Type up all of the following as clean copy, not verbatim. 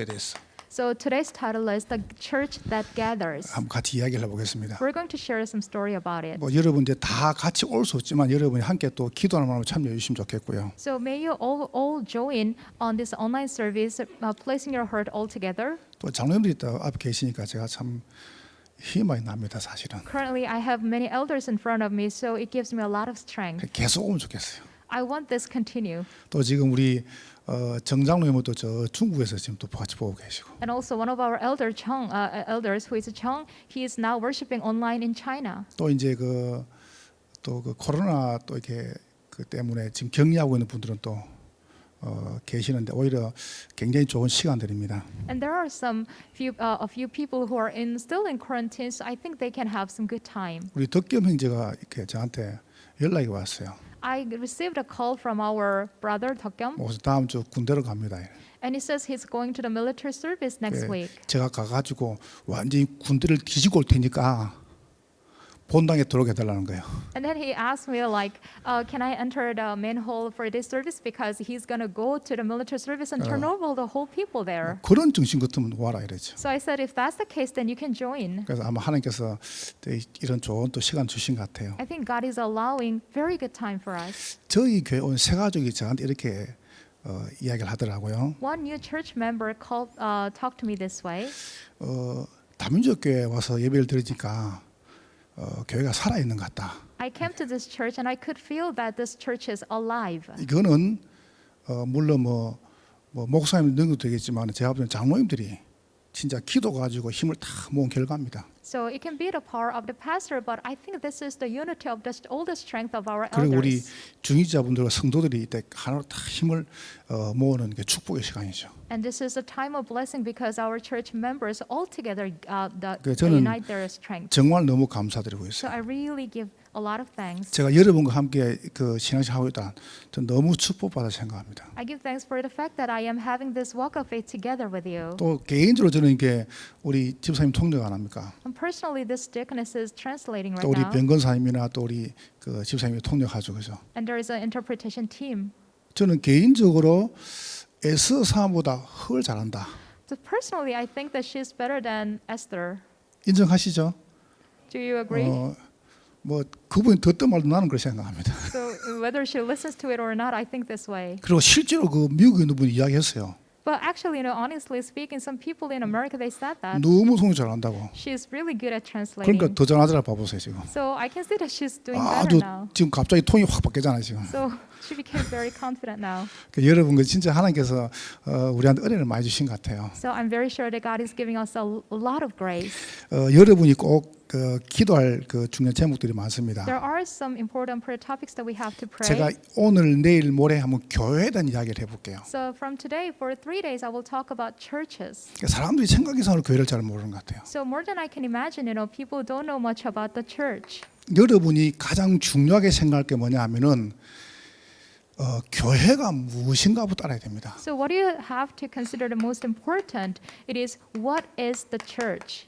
교회에 대해서 So today's title is The Church That Gathers. 한번 같이 이야기를 해보겠습니다. We're going to share some story about it. 뭐 여러분 이제 다 같이 올 수 없지만 여러분이 함께 또 기도하는 마음으로 참여해 주시면 좋겠고요. So may you all join on this online service, placing your heart all together. 또 장로님들이 또 앞에 계시니까 제가 참 힘이 많이 납니다, 사실은. Currently, I have many elders in front of me, so it gives me a lot of strength. 계속 오면 좋겠어요. I want this continue. 또 지금 우리 정장로님은 또 저 중국에서 지금 또 같이 보고 계시고. And also one of our elders who is Chung, he is now worshiping online in China. 또 이제 그 코로나 또 이렇게 그 때문에 지금 격리하고 있는 분들은 또 계시는데 오히려 굉장히 좋은 시간들입니다. And there are a few people who are still in quarantine, so I think they can have some good time. 우리 덕겸 형제가 이렇게 저한테 연락이 왔어요. I received a call from our brother Deokyeom, 그래서 다음 주 군대로 갑니다. and he says he's going to the military service next week. 제가 가가지고 완전히 군대를 뒤지고 올 테니까 본당에 들어오게 해달라는 거예요. And then he asked me like, can I enter the main hall for this service because he's gonna go to the military service and turn over the whole people there. 그런 정신 같으면 와라 이러죠. So I said, if that's the case, then you can join. 그래서 아마 하나님께서 이런 좋은 또 시간 주신 것 같아요. I think God is allowing very good time for us. 저희 교회 온 세 가족이 저한테 이렇게 이야기를 하더라고요. One new church member talked to me this way. 다민족 교회 와서 예배를 드리니까 교회가 살아 있는 것 같다. I came to this church and I could feel that this church is alive. 이거는 물론 뭐 목사님 능력도 되겠지만 제가 보기엔 장로님들이 진짜 기도 가지고 힘을 다 모은 결과입니다. So it can be the power of the pastor, but I think this is the unity of all the strength of our 그리고 우리 elders. 중직자분들과 성도들이 이때 하나로 다 힘을 모으는 게 축복의 시간이죠. And this is a time of blessing because our church members all together 저는 unite their strength. 정말 너무 감사드리고 So 있어요. I really give a lot of thanks. 제가 여러분과 함께 그 신앙생활 하고 있다. 전 너무 축복받아 생각합니다. I give thanks for the fact that I am having this walk of faith together with you. 또 개인적으로 저는 이게 우리 집사님 통역 안 합니까? And personally, this deaconess is translating 또 right 우리 now. 변건사님이나 또 우리 그 집사님이 통역하죠, 그죠? And there is an interpretation team. 저는 개인적으로 에스사보다 훨 잘한다. So personally, I think that she's better than Esther. 인정하시죠? Do you agree? 뭐 그분이 듣든 말든 나는 그렇게 생각합니다. So whether she listens to it or not, I think this way. 그리고 실제로 그 미국에 있는 분이 이야기했어요. But actually, honestly speaking, some people in America they said that 너무 통역 잘한다고. she's really good at 그러니까 translating. 더 잘하더라 봐보세요 지금. So I can see that she's doing 아주 better now. 지금 갑자기 통이 확 바뀌잖아요 지금. So she became very confident now. 여러분 그 진짜 하나님께서 우리한테 은혜를 많이 주신 것 같아요. So I'm very sure that God is giving us a lot of grace. 여러분이 꼭 기도할 그 중요한 제목들이 많습니다. There are some important prayer topics that we have to 제가 pray. 오늘 내일 모레 한번 교회에 대한 이야기를 해볼게요. So from today, for 3 days, I will talk about churches. 사람들이 생각 이상으로 교회를 잘 모르는 것 같아요. So more than I can imagine, people don't know much about the church. 여러분이 가장 중요하게 생각할 게 뭐냐 하면은 교회가 무엇인가부터 알아야 됩니다. So what do you have to consider the most important? It is what is the church?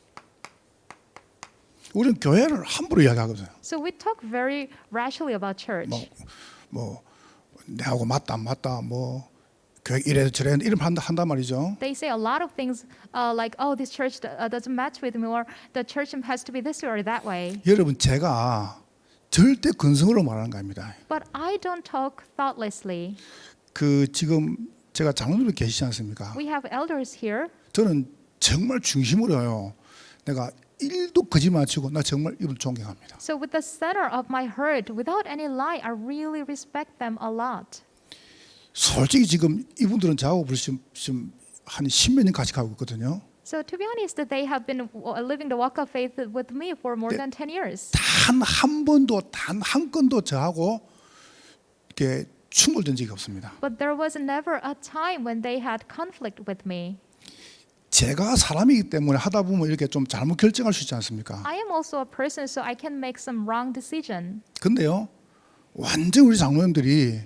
우리는 교회를 함부로 이야기하거든요. So we talk very rashly about church. 뭐 내하고 맞다 안 맞다 뭐 교회 이래 저래 이름 한단 말이죠. They say a lot of things like, oh, this church doesn't match with me, or the church has to be this way or that way. 여러분 제가 절대 근성으로 말하는 겁니다. But I don't talk thoughtlessly. 그 지금 제가 장로님이 계시지 않습니까? We have elders here. 저는 정말 중심으로요. 내가 1도 거짓말 안 치고 나 정말 이분 존경합니다. So with the center of my heart, without any lie, I really respect them a lot. 솔직히 지금 이분들은 저하고 벌써 지금 한 10몇 년 같이 가고 있거든요. So to be honest, that they have been living the walk of faith with me for more than 10 years. 단 한 번도 단 한 건도 저하고 이렇게 충돌 된 적이 없습니다. But there was never a time when they had conflict with me. 제가 사람이기 때문에 하다 보면 이렇게 좀 잘못 결정할 수 있지 않습니까? I am also a person, so I can make some wrong decision. 근데요, 완전 우리 장로님들이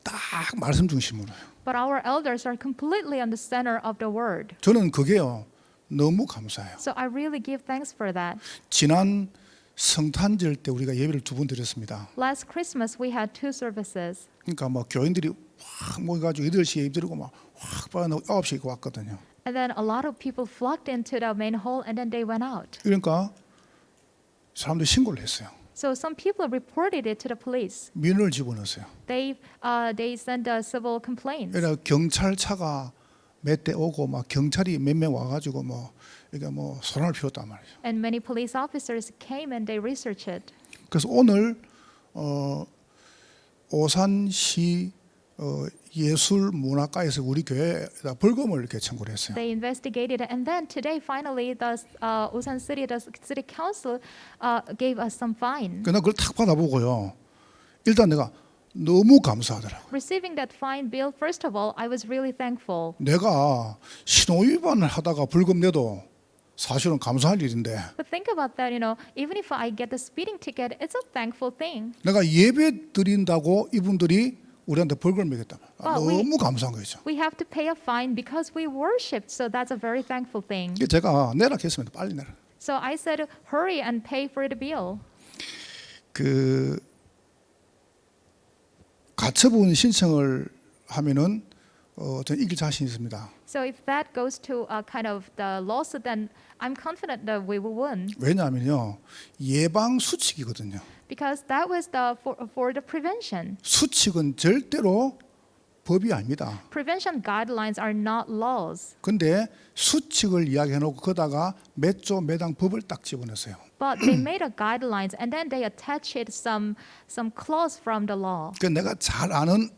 딱 말씀 중심으로요. But our elders are completely on the center of the word. 저는 그게요 너무 감사해요. So I really give thanks for that. 지난 성탄절 때 우리가 예배를 2번 드렸습니다. Last Christmas we had 2 services. 그러니까 뭐 교인들이 확 모여가지고 8시에 예배 드리고 막 확 빠져 9시에 왔거든요. And then a lot of people flocked into the manhole and then they went out. 그러니까 사람들이 신고를 했어요. So some people reported it to the police. 민원을 집어넣었어요. They sent a civil complaint. 그래서 경찰차가 몇 대 오고 막 경찰이 몇 명 와가지고 뭐 이게 뭐 소란을 피웠단 말이죠. And many police officers came and they researched it. 그래서 오늘 오산시 예술문화과에서 우리 교회에다 벌금을 이렇게 청구를 했어요. They investigated it, and then today, finally, the Osan City, the city council, gave us some fine. 그러나 그걸 탁 받아보고요. 일단 내가 너무 감사하더라고. Receiving that fine bill, first of all, I was really thankful. 내가 신호 위반을 하다가 벌금 내도 사실은 감사할 일인데 But think about that, even if I get the speeding ticket, it's a thankful thing. 내가 예배 드린다고 이분들이 우리한테 벌금을 매겼다. 너무 감사한 거죠. We have to pay a fine because we worshipped, so that's a very thankful thing. 제가 내라 했습니다. 빨리 내라. So I said, hurry and pay for the bill. 그 가처분 신청을 하면은 저는 이길 자신 있습니다. So if that goes to kind of the lawsuit, then I'm confident that we will win. 왜냐하면요 예방 수칙이거든요. Because that was for the prevention. 수칙은 절대로 법이 아닙니다. Prevention guidelines are not laws. 근데 수칙을 이야기해놓고 거다가 몇 조 매당 법을 딱 집어넣었어요. But they made a guidelines and then they attached some clause from the law. 그 내가 잘 아는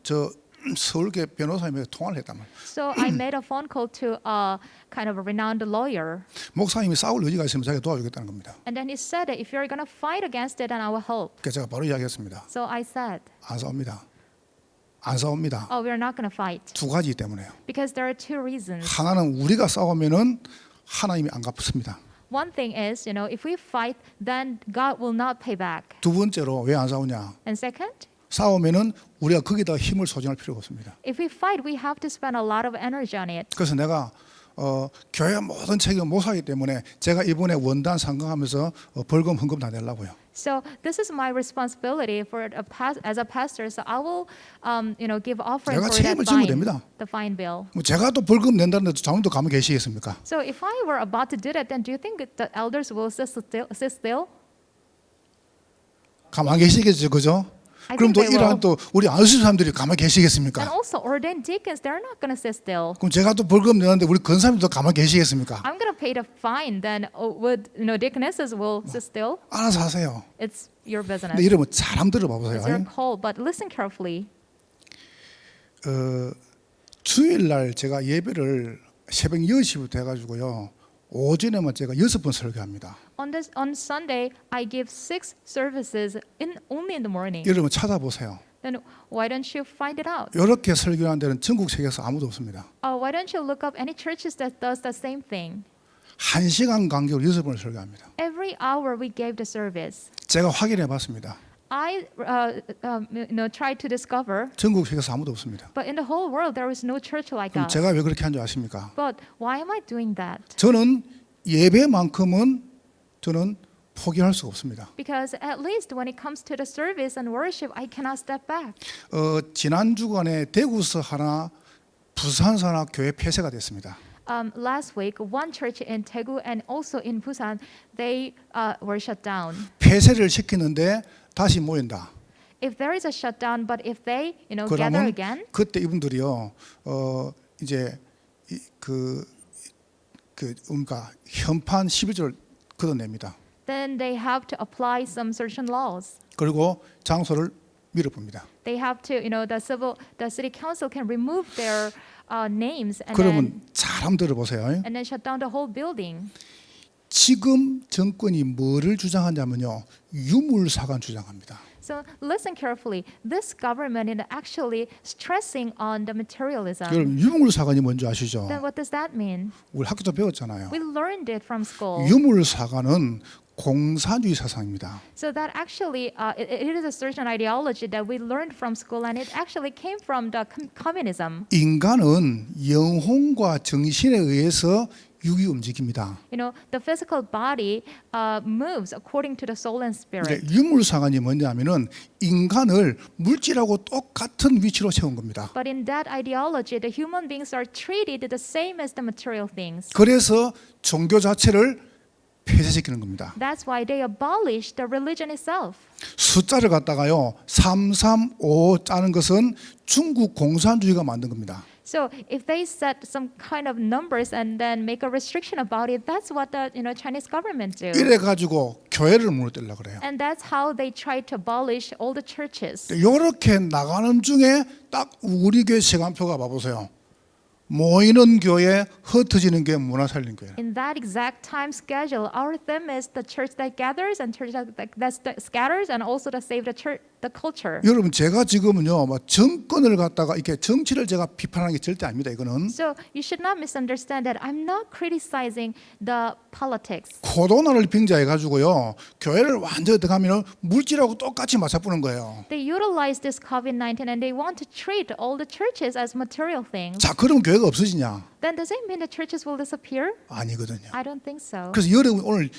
저 서울계 변호사님에게 통화를 했단 말이에요. So I made a phone call to a kind of a renowned lawyer. 목사님이 싸울 의지가 있으면 자기가 도와주겠다는 겁니다. And then he said, if you're going to fight against it, then I will help. 그래서 제가 바로 이야기했습니다. So I said, 안 싸웁니다. 안 싸웁니다. oh, we're not going to fight. 두 가지 때문에요. Because there are two reasons. 하나는 우리가 싸우면은 하나님이 안 갚습니다. One thing is, if we fight, then God will not pay back. 두 번째로 왜 안 싸우냐? And second, 싸우면은 우리가 거기다 힘을 소진할 필요가 없습니다. if we fight, we have to spend a lot of energy on it. 그래서 내가 교회 모든 책임을 모사하기 때문에 제가 이번에 원단 상강하면서 벌금 헌금 다 내려고요. So this is my responsibility for as a pastor. So I will, give offering 내가 for that 책임을 지면 fine, 됩니다. the fine bill. 뭐 제가 또 벌금 낸다는데 자문도 가만 계시겠습니까? So if I were about to do that, then do you think the elders will sit still? 가만 계시겠죠, 그죠? I 그럼 또 think they will. 이러한 또 우리 안수 사람들이 가만 And 계시겠습니까? also ordained deacons, they're not going to sit still. 그럼 제가 또 벌금 내는데 우리 건사님도 가만 계시겠습니까? I'm going to pay the fine. Then would deaconesses will sit still? 알아서 하세요. It's your business. 근데 이러면 잘 들어봐보세요. It's your call. But listen carefully. 주일날 제가 예배를 새벽 10시부터 해가지고요. 오전에만 제가 6번 설교합니다. On Sunday, I give 6 services only in the morning. 여러분 찾아보세요. Then why don't you find it out? 이렇게 설교하는 데는 전국 세계에서 아무도 없습니다. Why don't you look up any churches that does the same thing? 1시간 간격으로 6번을 설교합니다. Every hour we gave the service. 제가 확인해 봤습니다. I tried to discover, 전국 세계에서 아무도 없습니다. but in the whole world there is no church like 그럼 us. 제가 왜 그렇게 한 줄 아십니까? But why am I doing that? 저는 예배만큼은 저는 포기할 수가 없습니다. Because at least when it comes to the service and worship, I cannot step back. 지난 주간에 대구서 하나, 부산서 하나 교회 폐쇄가 됐습니다. Last week, one church in Daegu and also in Busan, they were shut down. 폐쇄를 시키는데 다시 모인다. If there is a shutdown, but if they, gather 그러면 again, 그때 이분들이요, 이제 그러니까 현판 11조를 걷어냅니다. then they have to apply some certain laws. 그리고 장소를 밀어봅니다. They have to, the city council can remove their names 그러면 잘 들어보세요. and then shut down the whole building. 지금 정권이 뭐를 주장하냐면요, 유물사관 주장합니다. So listen carefully. This government is actually stressing on the materialism. 여러분 유물사관이 뭔지 아시죠? Then what does that mean? 우리 학교 때 배웠잖아요. We learned it from school. 유물사관은 공산주의 사상입니다. So that actually, it is a certain ideology that we learned from school, and it actually came from the communism. 인간은 영혼과 정신에 의해서 육이 움직입니다. You know, the physical body moves according to the soul and spirit. 근데 유물상한이 뭐냐면은 인간을 물질하고 똑같은 위치로 세운 겁니다. But in that ideology, the human beings are treated the same as the material things. 그래서 종교 자체를 폐쇄시키는 겁니다. That's why they abolished the religion itself. 숫자를 갖다가요 335 짜는 것은 중국 공산주의가 만든 겁니다. So if they set some kind of numbers and then make a restriction about it, that's what the Chinese government do. 이래 가지고 교회를 무너뜨리려고 그래요. And that's how they try to abolish all the churches. 이렇게 나가는 중에 딱 우리 교회 시간표가 봐보세요. 모이는 교회, 흩어지는 교회, 문화 살리는 교회. In that exact time schedule, our theme is the church that gathers and church that scatters, and also to save the church, the culture. 여러분 제가 지금은요, 뭐 정권을 갖다가 이렇게 정치를 제가 비판하는 게 절대 아닙니다. 이거는 So you should not misunderstand that I'm not criticizing the politics. 코로나를 빙자해 가지고요, 교회를 완전히 들어가면 물질하고 똑같이 맞춰보는 거예요. They utilize this COVID-19 and they want to treat all the churches as material things. 자, 그럼 교회가 없어지냐? Then does it mean the churches will disappear? 아니거든요. I don't think so. 그래서 여러분 오늘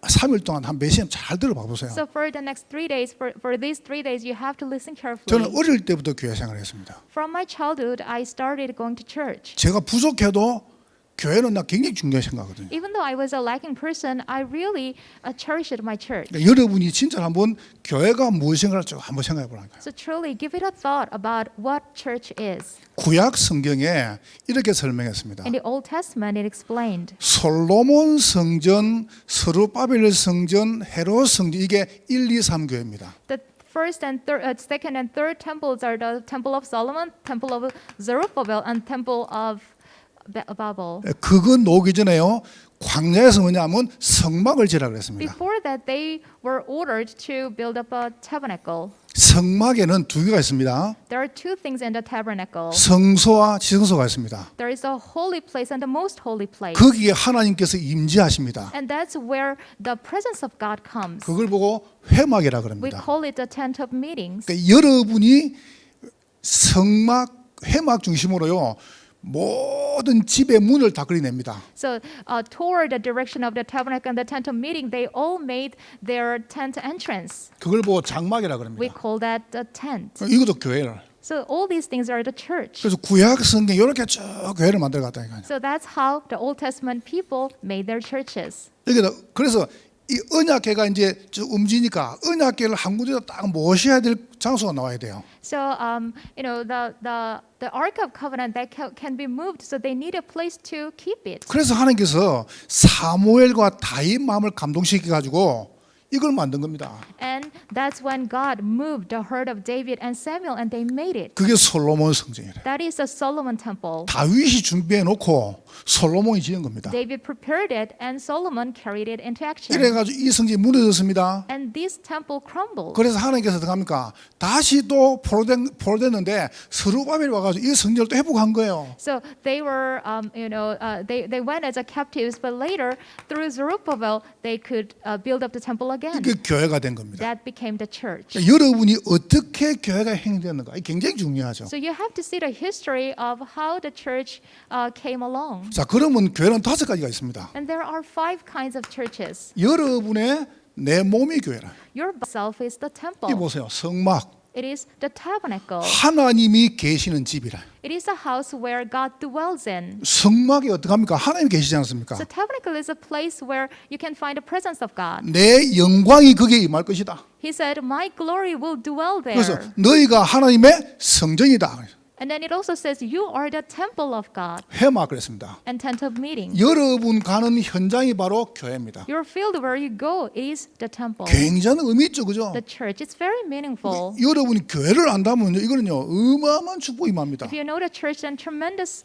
3일 동안 한 몇 시간 잘 들어봐 보세요. So for the next 3 days, for these 3 days, you have to listen carefully. 저는 어릴 때부터 교회 생활을 했습니다. From my childhood, I started going to church. 제가 부족해도 교회는 나 굉장히 중요하게 생각하거든요. Even though I was a lacking person, I really cherished my church. 그러니까 여러분이 진짜 한번 교회가 무엇인가를 좀 한번 생각해 보라니까요. So truly, give it a thought about what church is. 구약 성경에 이렇게 설명했습니다. In the Old Testament, it explained. 솔로몬 성전, 스룹바벨 성전, 헤롯 성전 이게 1, 2, 3 교회입니다. The first and second and third temples are the Temple of Solomon, Temple of Zerubbabel, and Temple of Babel. 그거 놓기 전에요. 광야에서 뭐냐면 성막을 지으라 그랬습니다. Before that, they were ordered to build up a tabernacle. 성막에는 두 개가 있습니다. There are two things in the tabernacle. 성소와 지성소가 있습니다. There is a holy place and the most holy place. 거기에 하나님께서 임재하십니다. And that's where the presence of God comes. 그걸 보고 회막이라 We 그럽니다. call it the tent of meetings. 그러니까 여러분이 성막, 회막 중심으로요. 모든 집의 문을 다 걸어냅니다. So toward the direction of the tabernacle and the tent of meeting, they all made their tent entrance. 그걸 보고 장막이라 We 그럽니다. call that the tent. 이것도 교회를. So all these things are the church. 그래서 구약 성경 이렇게 쭉 교회를 만들어 갔다니까요. So that's how the Old Testament people made their churches. 그래서 이 언약궤가 이제 쭉 움직이니까 언약궤를 한 군데다 딱 모셔야 될 장소가 나와야 돼요. So the Ark of Covenant that can be moved, so they need a place to keep it. 그래서 하나님께서 사무엘과 다윗 마음을 감동시켜 가지고 이걸 만든 겁니다. And that's when God moved the heart of David and Samuel, and they made it. 그게 솔로몬 성전이래. That is the Solomon temple. 다윗이 준비해 놓고 솔로몬이 지은 겁니다. David prepared it, and Solomon carried it into action. 이래 가지고 이 성전이 무너졌습니다. And this temple crumbled. 그래서 하나님께서 어떻게 합니까? 다시 또 포로됐는데 스룹바벨이 와가지고 이 성전을 또 회복한 거예요. So they were, they went as a captives, but later through Zerubbabel they could build up the temple again. 이게 교회가 된 겁니다. That became the church. 여러분이 어떻게 교회가 행되는가 이게 굉장히 중요하죠. So you have to see the history of how the church came along. 자, 그러면 교회는 5가지가 있습니다. And there are 5 kinds of churches. 여러분의 내 몸이 교회라. Your self is the 이 temple. 보세요. 성막. It is the tabernacle. 하나님이 계시는 집이라. It is a house where God dwells in. 성막이 어떻게 합니까? 하나님이 계시지 않습니까? So tabernacle is a place where you can find the presence of God. 내 영광이 거기에 임할 것이다. He said, "My glory will dwell 그래서 there." 너희가 하나님의 성전이다. And then it also says, "You are the temple of God." 회막 그랬습니다. And tent of meeting. 여러분 가는 현장이 바로 교회입니다. Your field where you go is the temple. 굉장히 의미 있죠, 그죠? The church is very meaningful. 여러분이 교회를 안다면 이거는요 어마어마한 축복이 임합니다. If you know the church, then tremendous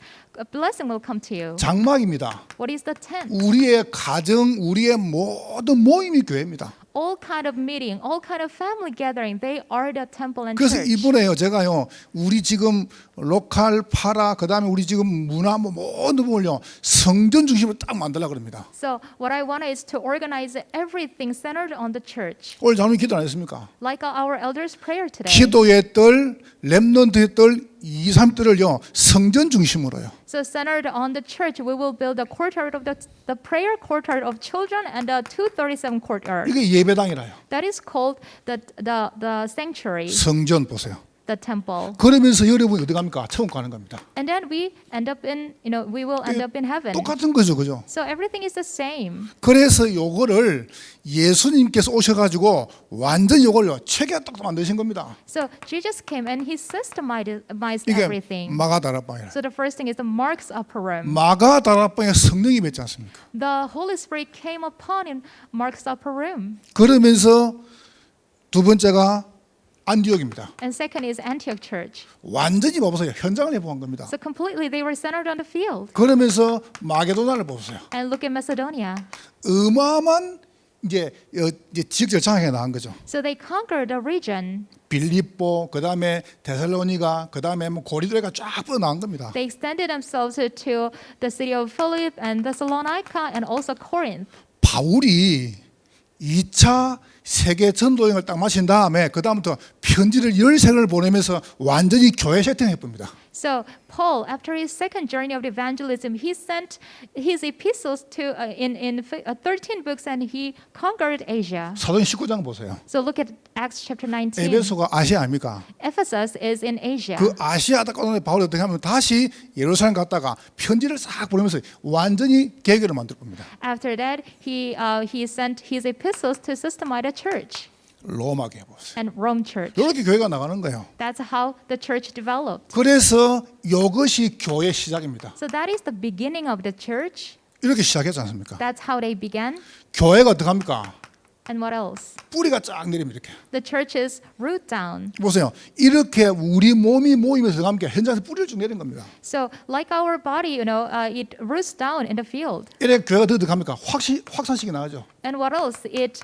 blessing will come to you. 장막입니다. What is the tent? 우리의 가정, 우리의 모든 모임이 교회입니다. All kind of meeting, all kind of family gathering, they are the temple and 그래서 church. 이번에요 제가요 우리 지금 로컬 파라 그다음에 우리 지금 문화 모든 부분을요 성전 중심으로 딱 만들려고 그럽니다. So what I want is to organize everything centered on the church. 오늘 장로님 기도 안 했습니까? Like our elders' prayer today. 기도의 뜰, 렘넌트의 뜰, 2, 3대를요 성전 중심으로요. So centered on the church, we will build a courtyard of the prayer courtyard of children and a 237 courtyard. 이게 예배당이라요. That is called the sanctuary, 성전 보세요. the temple. 그러면서 여러분이 어디 갑니까? 천국 가는 겁니다. And then we end up in, we will end up in heaven. 똑같은 거죠, 그죠? So everything is the same. 그래서 요거를 예수님께서 오셔가지고 완전 요걸요 체계 딱 만드신 겁니다. So Jesus came and he systemized 이게 everything. 마가다락방이라. So the first thing is the marks upper room. 마가다락방에 성령이 맺지 않습니까? The Holy Spirit came upon in Mark's upper room. 그러면서 두 번째가 안디옥입니다. And second is Antioch Church. 완전히 보세요. 현장을 해보는 겁니다. So completely they were centered on the field. 그러면서 마게도나를 보세요. And look at Macedonia. 어마어마한 이제 지역 절창하게 나간 거죠. So they conquered a region. 빌립보, 그 다음에 데살로니가, 그 다음에 뭐 고리도가 쫙 뻗어 나간 겁니다. They extended themselves to the city of Philip and Thessalonica and also Corinth. 바울이 2차 세계 전도여행을 딱 마친 다음에 그 다음부터 편지를 13을 보내면서 완전히 교회 세팅해 봅니다. So Paul, after his second journey of evangelism, he sent his epistles to in 13 books, and he conquered Asia. 사도행 19장 보세요. So look at Acts chapter 19. 에베소가 아시아입니까? Ephesus is in Asia. 그 아시아 가운데 바울이 어떻게 하면 다시 예루살렘 갔다가 편지를 싹 보내면서 완전히 개교를 만들 겁니다. After that, he sent his epistles to systemize a church 로마 교회 보세요. and Rome church. 이렇게 교회가 나가는 거예요. That's how the church developed. 그래서 이것이 교회 시작입니다. So that is the beginning of the church. 이렇게 시작했지 않습니까? That's how they began. 교회가 어떻게 합니까? And what else? 뿌리가 쫙 내립니다. 이렇게. The church's root down. 보세요. 이렇게 우리 몸이 모이면서 함께 현장에서 뿌리를 쭉 내린 겁니다. So like our body, it roots down in the field. 이렇게 교회가 어떻게 합니까? 확산식이 나가죠. And what else? It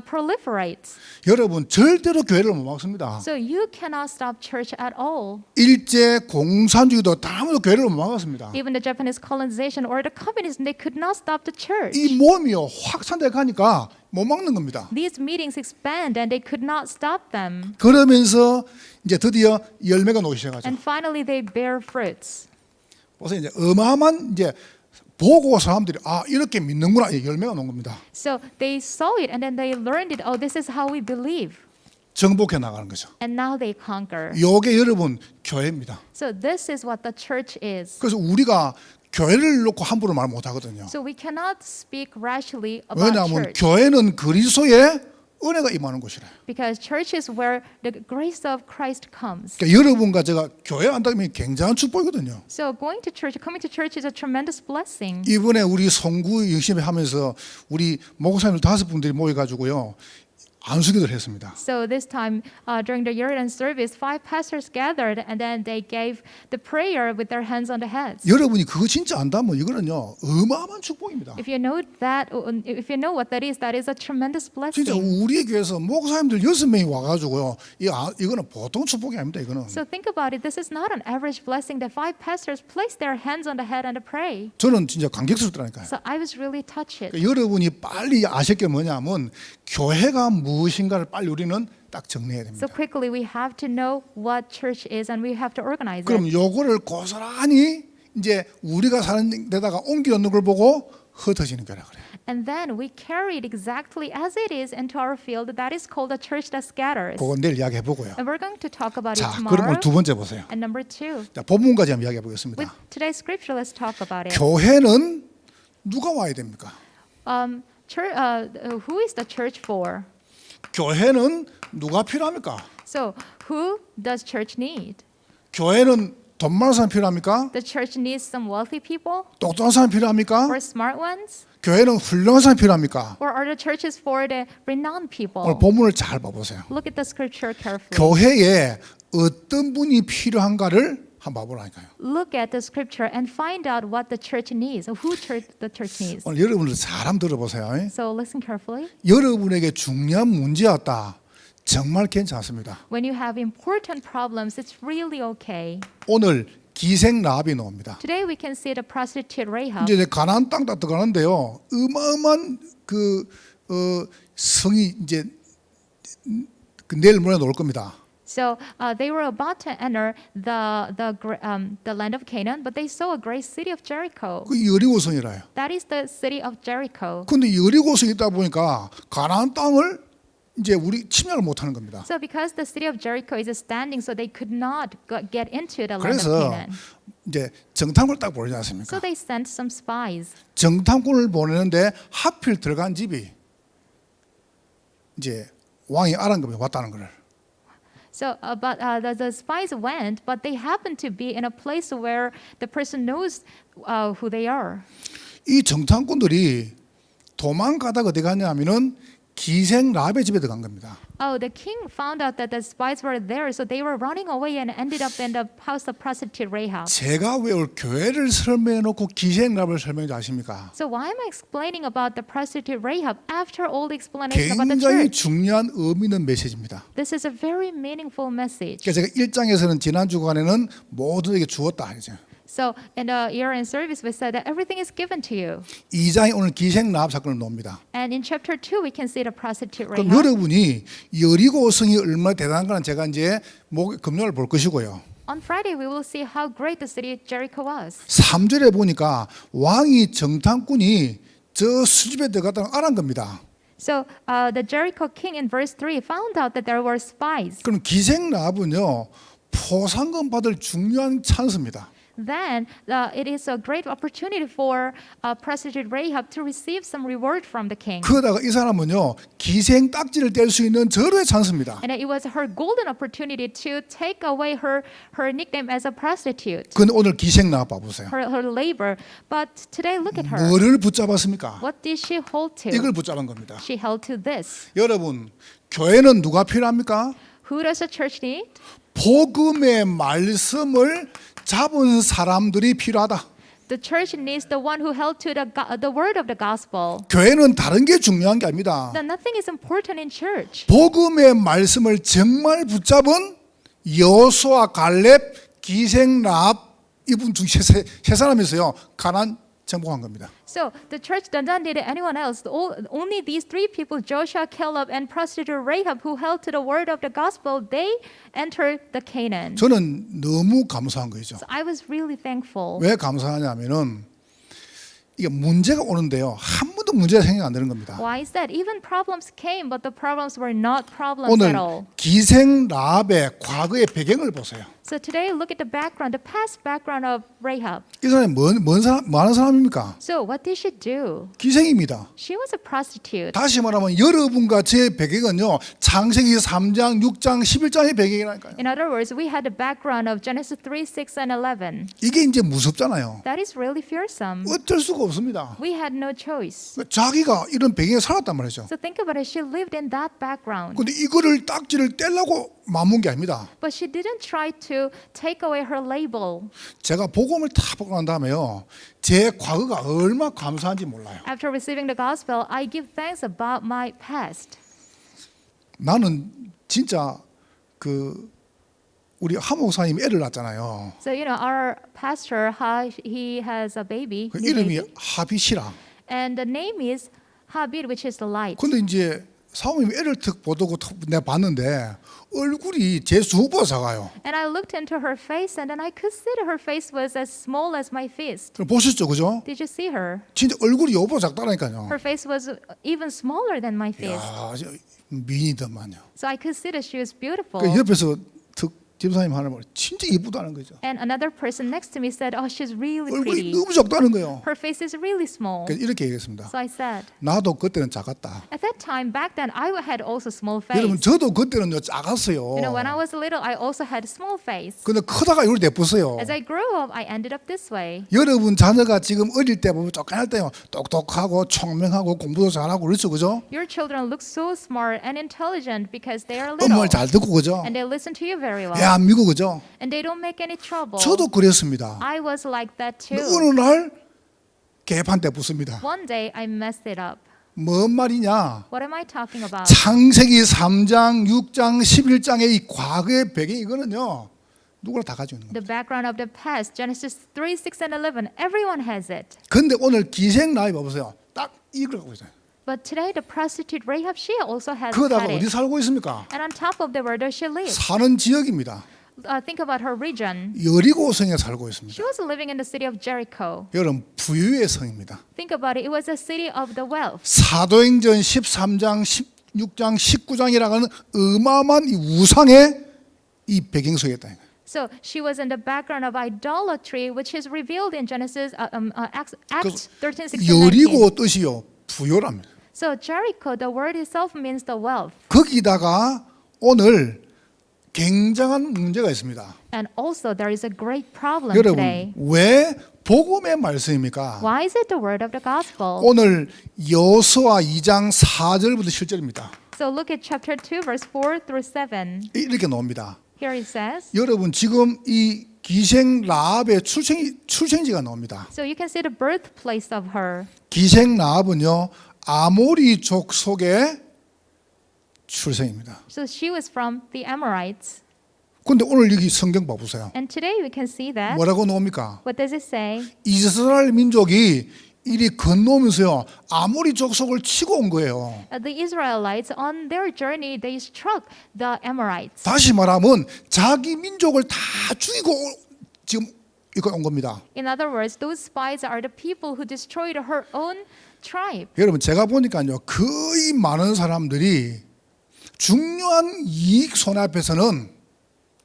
proliferates. 여러분 절대로 교회를 못 막습니다. So you cannot stop church at all. 일제 공산주의도 아무도 교회를 못 막았습니다. Even the Japanese colonization or the communism, they could not stop the church. 이 몸이요 확산돼 가니까 못 막는 겁니다. These meetings expand and they could not stop them. 그러면서 이제 드디어 열매가 나오기 시작하죠. And finally they bear fruits. 보세요. 이제 어마어마한 이제 보고 사람들이 이렇게 믿는구나 이 열매가 나온 겁니다. So they saw it and then they learned it. Oh, this is how we believe. 정복해 나가는 거죠. And now they conquer. 요게 여러분 교회입니다. So this is what the church is. 그래서 우리가 교회를 놓고 함부로 말 못 하거든요. So we cannot speak rashly about 왜냐하면 church. 교회는 그리스도의 은혜가 임하는 곳이라. Because church is where the grace of Christ comes. 그러니까 여러분과 제가 교회 한다면 굉장한 축복이거든요. So coming to church is a tremendous blessing. 이번에 우리 송구 열심히 하면서 우리 목사님들 5분들이 모여가지고요 안수기도를 했습니다. So this time during the year-end service, 5 pastors gathered and then they gave the prayer with their hands on the heads. 여러분이 그거 진짜 안다면 이거는요 어마어마한 축복입니다. If you know what that is a tremendous blessing. 진짜 우리 교회에서 목사님들 6명이 와가지고요 이거는 보통 축복이 아닙니다. 이거는 So think about it. This is not an average blessing that 5 pastors place their hands on the head and pray. 저는 진짜 감격스럽더라니까요. So I was really touched. 그러니까 여러분이 빨리 아실 게 뭐냐면 교회가 무엇인가를 빨리 우리는 딱 정리해야 됩니다. So quickly we have to know what church is and we have to organize 그럼 it. 요거를 고스란히 이제 우리가 사는 데다가 옮겨 놓는 걸 보고 흩어지는 교회라 그래요. And then we carry it exactly as it is into our field. That is called a church that scatters. 그건 내일 이야기해 보고요. And we're going to talk about 자, it 그럼 tomorrow. 오늘 두 번째 보세요. And number 2, 자, 본문까지 한번 이야기해 보겠습니다. with today's scripture, let's talk about it. 교회는 누가 와야 됩니까? Who is the church for? 교회는 누가 필요합니까? So who does church need? 교회는 돈 많은 사람 필요합니까? The church needs some wealthy people 똑똑한 사람 필요합니까? or smart ones? 교회는 훌륭한 사람 필요합니까? Or are the churches for the renowned people? 오늘 본문을 잘 봐보세요. Look at the scripture carefully. 교회에 어떤 분이 필요한가를 한번 봐보라니까요. Look at the scripture and find out what the church needs, or who the church needs. 오늘 여러분들 잘 한번 들어보세요. So listen carefully. 여러분에게 중요한 문제였다. 정말 괜찮습니다. When you have important problems, it's really okay. 오늘 기생 라합이 나옵니다. Today we can see the prostitute Rahab. 이제 가나안 땅 다 들어가는데요. 어마어마한 성이 이제 내일 모레 나올 겁니다. So they were about to enter the land of Canaan, but they saw a great city of Jericho. 그 여리고성이라요. That is the city of Jericho. 근데 여리고성이 있다 보니까 가나안 땅을 이제 우리 침략을 못 하는 겁니다. So because the city of Jericho is standing, so they could not get into the land of 그래서 Canaan. 이제 정탐꾼을 딱 보내지 않습니까? So they sent some spies. 정탐꾼을 보내는데 하필 들어간 집이 이제 왕이 알은 겁니다. 왔다는 거를. So, the spies went, but they happened to be in a place where the person knows who they are. 이 정탐꾼들이 도망가다가 어디 갔냐면은 기생 라합의 집에 들어간 겁니다. Oh, the king found out that the spies were there, so they were running away and ended up in the house of prostitute Rahab. 제가 왜 오늘 교회를 설명해 놓고 기생 라합을 설명해 아십니까? So why am I explaining about the prostitute Rahab after all the explanation about the 굉장히 church? 중요한 의미 있는 메시지입니다. This is a very meaningful message. 그러니까 제가 1장에서는 지난 주간에는 모두에게 주었다 하죠. So in the year-end service, we said that everything is given to you. 2장이 오늘 기생 라합 사건을 놓습니다. And in chapter 2, we can see the prostitute 그럼 Rahab. 여러분이 여리고성이 얼마나 대단한 가는 제가 이제 금요일 볼 것이고요. On Friday, we will see how great the city of Jericho was. 3절에 보니까 왕이 정탐꾼이 저 수집에 들어갔다는 걸 알은 겁니다. So the Jericho king in verse 3 found out that there were spies. 그럼 기생 라합은요 포상금 받을 중요한 찬스입니다. Then it is a great opportunity for prostitute Rahab to receive some reward from the king. 그러다가 이 사람은요 기생 딱지를 뗄 수 있는 절호의 찬스입니다. And it was her golden opportunity to take away her nickname as a prostitute, 근데 오늘 기생 라합 봐보세요. her labor. But today, look at her. 뭐를 붙잡았습니까? What did she hold to? 이걸 붙잡은 겁니다. She held to this. 여러분 교회는 누가 필요합니까? Who does the church need? 복음의 말씀을 잡은 사람들이 필요하다. The church needs the one who held to the word of the gospel. 교회는 다른 게 중요한 게 아닙니다. Then nothing is important in church. 복음의 말씀을 정말 붙잡은 여호수아, 갈렙, 기생 라합 이분 중 세 사람이서요 가나안 정복한 겁니다. So the church does not need anyone else. Only these three people, Joshua, Caleb, and prostitute Rahab, who held to the word of the gospel, they entered the Canaan. 저는 너무 감사한 거죠. So I was really thankful. 왜 감사하냐면은 이게 문제가 오는데요 한 번도 문제가 생각 안 되는 겁니다. Why is that? Even problems came, but the problems were not problems 오늘 at all. 기생 라합의 과거의 배경을 보세요. So today, look at the background, the past background of Rahab. 이 사람이 뭐 하는 사람입니까? So what did she do? 기생입니다. She was a prostitute. 다시 말하면 여러분과 제 배경은요 창세기 3장, 6장, 11장의 배경이라니까요. In other words, we had the background of Genesis 3, 6, and 11. 이게 이제 무섭잖아요. That is really fearsome. 어쩔 수가 없습니다. We had no choice. 자기가 이런 배경에 살았단 말이죠. So think about it. She lived in that background. 근데 이거를 딱지를 떼려고 마문 게 아닙니다. But she didn't try to take away her label. 제가 복음을 다 보고 난 다음에요. 제 과거가 얼마나 감사한지 몰라요. After receiving the gospel, I give thanks about my past. 나는 진짜 그 우리 하 목사님 애를 낳았잖아요. So our pastor, he has a baby. 그 new 이름이 baby. 하빗이라. And the name is Habit, which is the light. 근데 이제 사모님 애를 특 보고 내가 봤는데 얼굴이 제 수보다 작아요. And I looked into her face, and then I could see that her face was as small as my fist. 보셨죠, 그죠? Did you see her? 진짜 얼굴이 요보다 작다니까요. Her face was even smaller than my face. 야, 미인이더만요. So I could see that she was beautiful. 그 옆에서 집사님 하는 말 진짜 이쁘다는 거죠. And another person next to me said, "Oh, she's really 얼굴이 pretty. 너무 작다는 거예요. Her face is really small." 그래서 이렇게 얘기했습니다. So I said, 나도 그때는 작았다. at that time, back then, I had also small face. 여러분 저도 그때는요 작았어요. When I was little, I also had a small face. 근데 크다가 이걸 내pos어요. As I grew up, I ended up this way. 여러분 자녀가 지금 어릴 때 보면 조그만 때요 똑똑하고 총명하고 공부도 잘하고 그렇죠, 그죠? Your children look so smart and intelligent because they are little. 엄마를 잘 듣고 그죠? And they listen to you very well. 애 안 미고 그죠? And they don't make any trouble. 저도 그랬습니다. I was like that too. 근데 어느 날 개판 때 붙습니다. One day I messed it up. 뭔 말이냐? What am I talking about? 창세기 3장, 6장, 11장의 이 과거의 배경 이거는요. 누구나 다 가지고 있는 The 겁니다. background of the past, Genesis 3, 6, and 11. Everyone has it. 근데 오늘 기생 라합 봐보세요. 딱 이걸 갖고 있어요. But today the prostitute Rahab, she also has 그러다가 had 어디 it. 살고 있습니까? And on top of that, where does she live? 사는 지역입니다. Think about her region. 여리고성에 살고 있습니다. She was living in the city of Jericho. 여러분 부유의 성입니다. Think about it. It was a city of the wealth. 사도행전 13장, 16장, 19장이라는 어마어마한 이 우상의 이 배경 속에 있다. So she was in the background of idolatry, which is revealed in Genesis, Acts 13, 16, 19. 여리고 뜻이요 부요랍니다. So Jericho, the word itself means the wealth. 거기다가 오늘 굉장한 문제가 있습니다. And also there is a great problem 여러분 today. 왜 복음의 말씀입니까? Why is it the word of the gospel? 오늘 여호수아 2장 4절부터 7절입니다. So look at chapter 2, verse 4 through 7. 이렇게 나옵니다. Here it says. 여러분 지금 이 기생 라합의 출생지가 나옵니다. So you can see the birthplace of her. 기생 라합은요 아모리 족속의 출생입니다. So she was from the Amorites. 근데 오늘 여기 성경 봐보세요. And today we can see that. 뭐라고 나옵니까? What does it say? 이스라엘 민족이 이리 건너면서요 아모리 족속을 치고 온 거예요. The Israelites on their journey they struck the Amorites. 다시 말하면 자기 민족을 다 죽이고 지금 이거 온 겁니다. In other words, those spies are the people who destroyed her own tribe. 여러분 제가 보니까요 거의 많은 사람들이 중요한 이익 손해앞에서는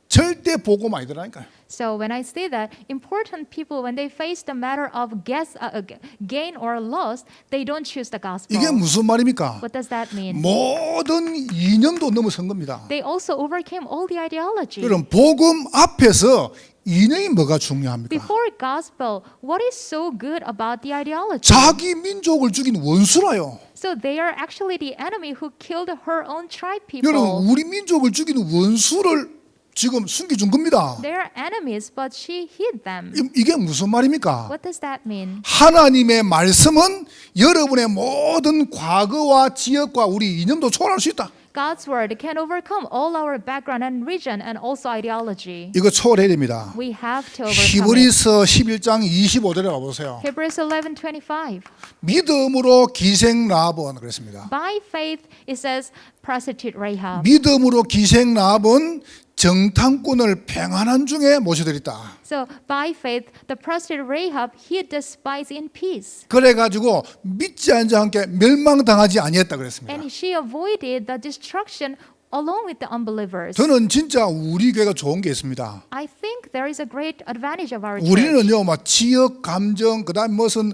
절대 보고 많이 들어가니까요. So when I say that, important people when they face the matter of gain or loss, they don't choose the gospel. 이게 무슨 말입니까? What does that mean? 모든 이념도 넘어선 겁니다. They also overcame all the ideology. 여러분 복음 앞에서 이념이 뭐가 중요합니까? Before gospel, what is so good about the ideology? 자기 민족을 죽인 원수라요. So they are actually the enemy who killed her own tribe people. 여러분 우리 민족을 죽인 원수를 지금 숨겨준 겁니다. They are enemies, but she hid them. 이게 무슨 말입니까? What does that mean? 하나님의 말씀은 여러분의 모든 과거와 지역과 우리 이념도 초월할 수 있다. God's word can overcome all our background and region and also ideology. 이거 초월해야 됩니다. We have to overcome it. 히브리서 11장 25절에 가보세요. Hebrews 11:25. 믿음으로 기생 라합은 그랬습니다. By faith, it says prostitute Rahab. 믿음으로 기생 라합은 정탐꾼을 평안한 중에 모셔드렸다. So by faith, the prostitute Rahab hid the spies in peace, 그래가지고 믿지 않은 자와 함께 멸망당하지 아니했다 그랬습니다. and she avoided the destruction along with the unbelievers. 저는 진짜 우리 교회가 좋은 게 있습니다. I think there is a great advantage of our church. 우리는요, 막 지역 감정, 그다음 무슨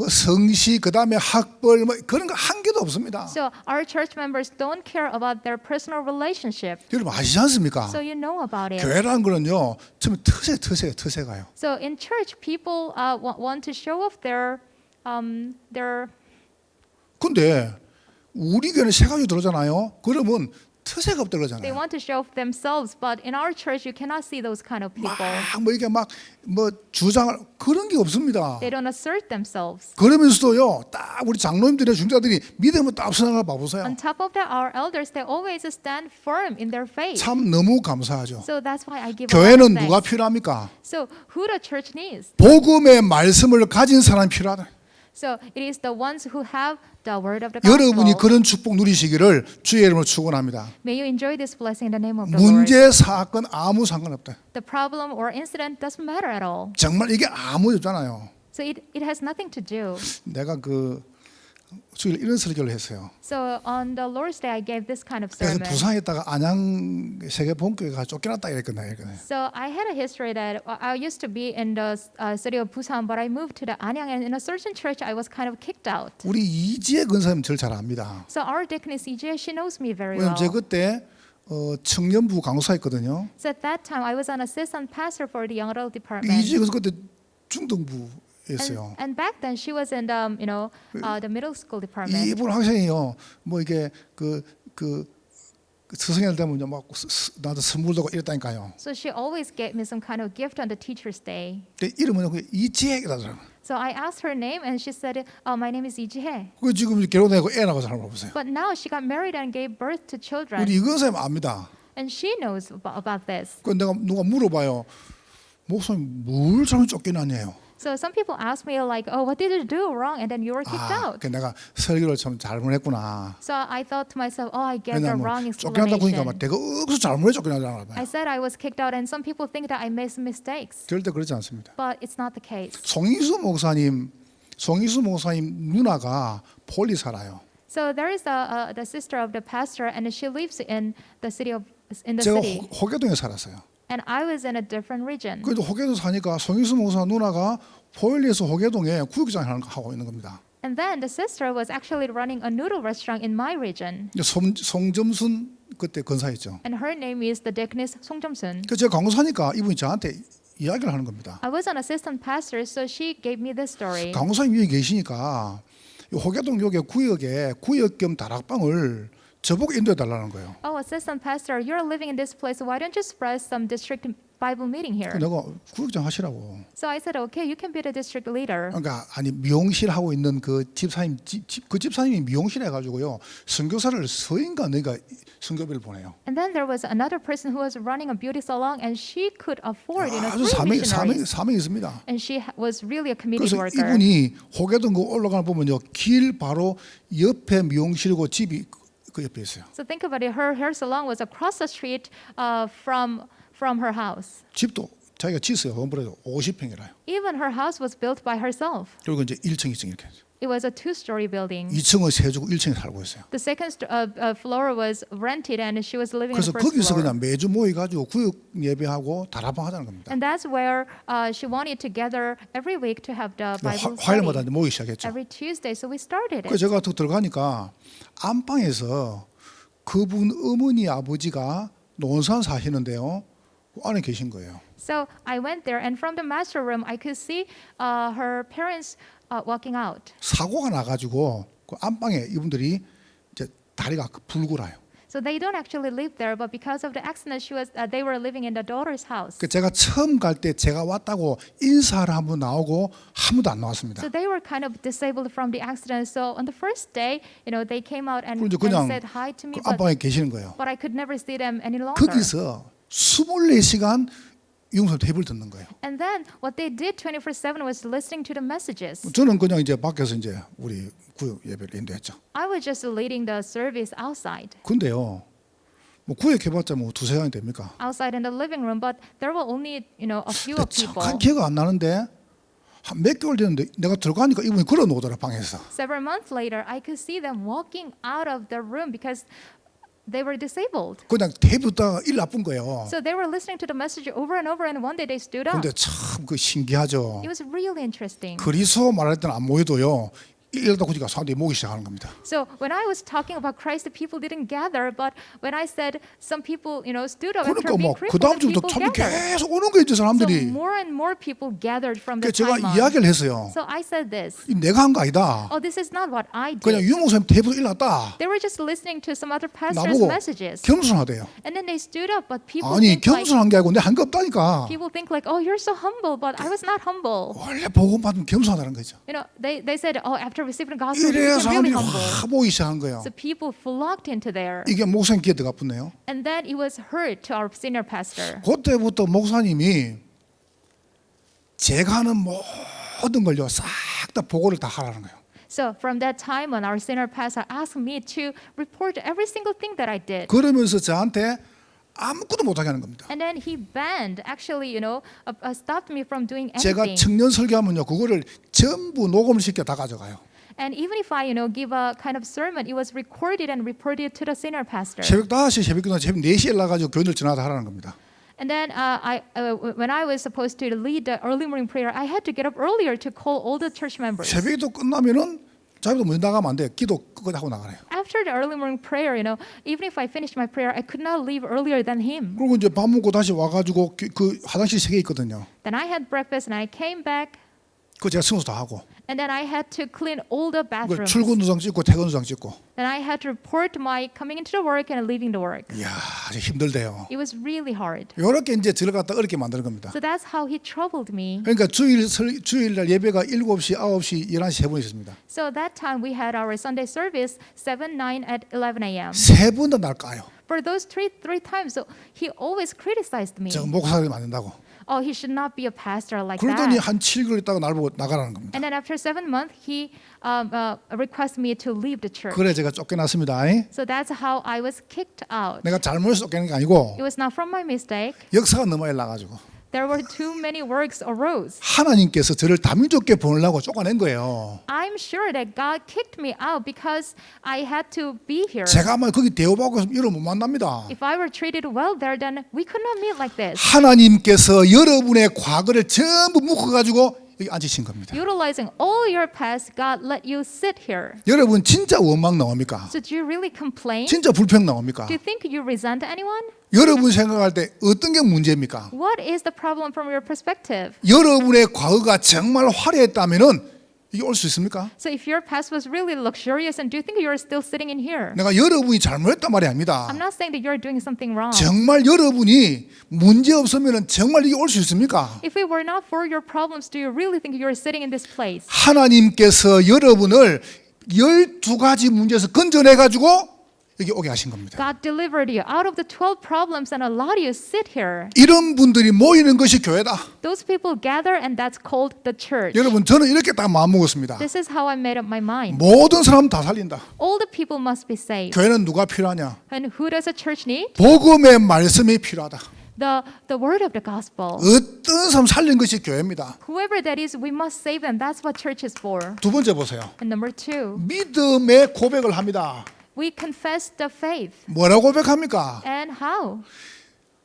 성시, 그다음에 학벌 그런 거 한 개도 없습니다. So our church members don't care about their personal relationship. 여러분 아시지 않습니까? So you know about it. 교회라는 거는요, 처음에 터세가요. So in church, people want to show off their. 근데 우리 교회는 세 가지 들어오잖아요. 그러면 터세가 없다 They 그러잖아요. want to show off themselves, but in our church, you cannot see those kind of people. 이게 주장을 그런 게 없습니다. They don't assert themselves. 그러면서도요, 딱 우리 장로님들의 중자들이 믿음을 딱 앞서나가 걸 봐보세요. On top of that, our elders they always stand firm in their faith. 참 너무 감사하죠. So that's why I give. a lot of 교회는 thanks. 누가 필요합니까? So who the church needs? 복음의 말씀을 가진 사람이 필요하다. So it is the ones who have the word of the gospel. 여러분이 그런 축복 누리시기를 주의 이름으로 축원합니다. May you enjoy this blessing in the name of the Lord. 문제 사건 아무 상관없다. The problem or incident doesn't matter at all. 정말 이게 아무 없잖아요. So it has nothing to do. 내가 주일 이런 설교를 했어요. So on the Lord's Day, I gave this kind of 그래서 sermon. 부산에다가 안양 세계 본교회 가 쫓겨났다 이랬거든요. So I had a history that I used to be in the city of Busan, but I moved to the Anyang, and in a certain church, I was kind of kicked out. 우리 이지혜 근사님 저를 잘 압니다. So our deaconess Ije, she knows me very well. 왜냐면 제가 그때 청년부 강사였거든요. So at that time, I was an assistant pastor for the young adult department. 이지혜 근사 그때 중등부였어요. And back then, she was in the the middle school department. 이분 학생이요. 이게 스승일 되면 막 나한테 선물도 고 이랬다니까요. So she always gave me some kind of gift on the Teacher's Day. 근데 이름은 이지혜라더라고요. So I asked her name, and she said, "My name is Lee Ji-hye." 그 지금 결혼하고 애 낳고 사는 거 보세요. But now she got married and gave birth to children, 우리 이건 선생님 압니다. and she knows about this. 그 내가 누가 물어봐요. 목사님 뭘 잘못 쫓겨났냐요? So some people ask me like, "Oh, what did you do wrong?" And then you were kicked out. 그 내가 설교를 좀 잘못했구나. So I thought to myself, "Oh, I gave the 왜냐면 wrong 쫓겨났다 보니까 막 explanation." 내가 어디서 잘못해 쫓겨나잖아. I said I was kicked out, and some people think that I made some mistakes, 절대 그렇지 않습니다. but it's not the case. 송희수 목사님 누나가 폴리 살아요. So there is the sister of the pastor, and she lives in the 제가 city, 호계동에 살았어요. and I was in a different region. 그래도 호계동 사니까 송희수 목사 누나가 포일리에서 호계동에 구역장 하고 있는 겁니다. And then the sister was actually running a noodle restaurant in my region, 송점순 그때 권사였죠. and her name is the deaconess Song Jung-sun. 그 제가 강사니까 이분이 저한테 이야기를 하는 겁니다. I was an assistant pastor, so she gave me this story. 강사님 여기 계시니까 호계동 요게 구역에 구역 겸 다락방을 저보고 인도해 달라는 거예요. Oh, assistant pastor, you're living in this place. Why don't you spread some district Bible meeting here? 내가 구역장 하시라고. So I said, okay, you can be the district leader. 그러니까 아니 미용실 하고 있는 그 집사님 그 집사님이 미용실 해가지고요 선교사를 서인가 내가 선교비를 보내요. And then there was another person who was running a beauty salon, and she could afford, 아주 three missionaries. 사명이 있습니다. And she was really a committed 그래서 worker. 이분이 호계동 그 올라가는 보면요 길 바로 옆에 미용실이고 집이 그 옆에 있어요. So think about it. Her hair salon was across the street from her house. 집도 자기가 짓어요. 건물에도 50평이라요. Even her house was built by herself. 그리고 이제 1층, 2층 이렇게. It was a two-story building. 2층을 세주고 1층에 살고 있어요. The second floor was rented, and she was living on 그래서 the first 거기서 floor. 그냥 매주 모여가지고 구역 예배하고 다락방 하자는 겁니다. And that's where she wanted to gather every week to have the Bible 화요일마다 study. 이제 모이기 시작했죠. Every Tuesday, so we started 그래서 it. 제가 또 들어가니까 안방에서 그분 어머니 아버지가 논산 사시는데요. 그 안에 계신 거예요. So I went there, and from the master room, I could see her parents walking out. 사고가 나가지고 그 안방에 이분들이 이제 다리가 불구라요. So they don't actually live there, but because of the accident, they were living in the daughter's house. 그 제가 처음 갈 때 제가 왔다고 인사를 한번 나오고 한 번도 안 나왔습니다. So they were kind of disabled from the accident. So on the first day, they came out and, 그럼 이제 and 그냥 said hi to me, 그 안방에 계시는 거예요. but I could never see them any longer. 거기서 24시간 유흥선 테이블 듣는 거예요. And then what they did 24/7 was listening to the messages. 저는 그냥 이제 밖에서 이제 우리 구역 예배를 인도했죠. I was just leading the service outside. 근데요, 뭐 구역 해봤자 뭐 2-3시간이 됩니까? Outside in the living room, but there were only a few of people. 정확한 기억 안 나는데 한 몇 개월 됐는데 내가 들어가니까 이분이 걸어 놓더라 방에서. Several months later, I could see them walking out of the room because they were disabled. 그냥 테이프 듣다가 일 나쁜 거예요. So they were listening to the message over and over, and one day they stood up. 근데 참 그 신기하죠. It was really interesting. 그리스도 말할 때는 안 모여도요. 이러다 보니까 사람들이 모이기 시작하는 겁니다. So when I was talking about Christ, the people didn't gather. But when I said some people, stood up after 그러니까 being 뭐 그 crippled, 다음 the 주부터 people 참 gathered. 계속 오는 거예요, 저 So 사람들이. more and more people gathered from the 제가 time on. 이야기를 했어요. So I said this. 이 내가 한 거 아니다. Oh, this is not what I 그냥 did. 유목사님 테이프 일 났다. They were just listening to some other pastors' 나보고 messages, 겸손하대요. and then they stood up. But people 아니 think like 겸손한 게 아니고 내 한 거 없다니까. oh, you're so humble, but I was not humble. 원래 복음 받으면 겸손하다는 거죠. They said, oh, after receiving the gospel, you 이래야 became really 사람들이 humble. 확 모이기 시작한 거예요. So people flocked into there, 이게 목사님 귀에 들어가 붙네요. and then it was heard to our senior pastor. 그때부터 목사님이 제가 하는 모든 걸요 싹 다 보고를 다 하라는 거예요. So from that time on, our senior pastor asked me to report every single thing that I did. 그러면서 저한테 아무것도 못하게 하는 겁니다. And then he banned, actually, stopped me from doing 제가 anything. 청년 설교하면요 그거를 전부 녹음을 시켜 다 가져가요. And even if I, give a kind of sermon, it was recorded and reported to the senior pastor. 새벽 5시 새벽 4시에 일어나가지고 교인들 전화다 하라는 겁니다. And then when I was supposed to lead the early morning prayer, I had to get up earlier to call all the church members. 새벽기도 끝나면은 자기도 먼저 나가면 안 돼. 기도 끝까지 하고 나가래요. After the early morning prayer, even if I finished my prayer, I could not leave earlier than him. 그리고 이제 밥 먹고 다시 와가지고 그 화장실 3개 있거든요. Then I had breakfast and I came back, 그거 제가 청소 다 하고 and then I had to clean all the 그 bathrooms. 출근 누상 찍고 퇴근 누상 찍고. Then I had to report my coming into the work and leaving the work. 이야, 힘들대요. It was really hard. 이렇게 이제 들어갔다 어렵게 만드는 겁니다. So that's how he troubled me. 그러니까 주일날 예배가 7시, 9시, 11시 3번 있습니다. So that time we had our Sunday service 7, 9, at 11 a.m. 3번 다 날 까요. For those three times, so he always criticized me. 저 목사들이 만든다고. oh, he should not be a pastor like 그러더니 that. 한 7개월 있다가 날 보고 나가라는 겁니다. And then after 7 months, he requested me to leave the church. 그래 제가 쫓겨났습니다. So that's how I was kicked out. 내가 잘못해서 쫓겨난 게 아니고 It was not from my mistake. 역사가 너무 많이 나가지고 There were too many works arose. 하나님께서 저를 다민족계 보내려고 쫓아낸 거예요. I'm sure that God kicked me out because I had to be here. 제가 아마 거기 대우받고 있으면 이런 못 만납니다. If I were treated well there, then we could not meet like this. 하나님께서 여러분의 과거를 전부 묶어가지고 여기 앉으신 겁니다. Utilizing all your past, God let you sit here. 여러분 진짜 원망 나옵니까? So do you really complain? 진짜 불평 나옵니까? Do you think you resent anyone? 여러분 생각할 때 어떤 게 문제입니까? What is the problem from your perspective? 여러분의 과거가 정말 화려했다면은 이게 올 수 있습니까? So if your past was really luxurious, and do you think you're still sitting in here? 내가 여러분이 잘못했단 말이 아닙니다. I'm not saying that you're doing something wrong. 정말 여러분이 문제 없으면 정말 이게 올 수 있습니까? If it were not for your problems, do you really think you're sitting in this place? 하나님께서 여러분을 12가지 문제에서 건져내 가지고 여기 오게 하신 겁니다. God delivered you out of the 12 problems and allowed you to sit here. 이런 분들이 모이는 것이 교회다. Those people gather, and that's called the church. 여러분 저는 이렇게 딱 마음먹었습니다. This is how I made up my mind. 모든 사람 다 살린다. All the people must be saved. 교회는 누가 필요하냐? And who does a church need? 복음의 말씀이 필요하다. The word of the gospel. 어떤 사람 살린 것이 교회입니다. Whoever that is, we must save them. That's what church is for. 두 번째 보세요. And number 2, 믿음의 고백을 합니다. we confess the faith. 뭐라고 고백합니까? And how?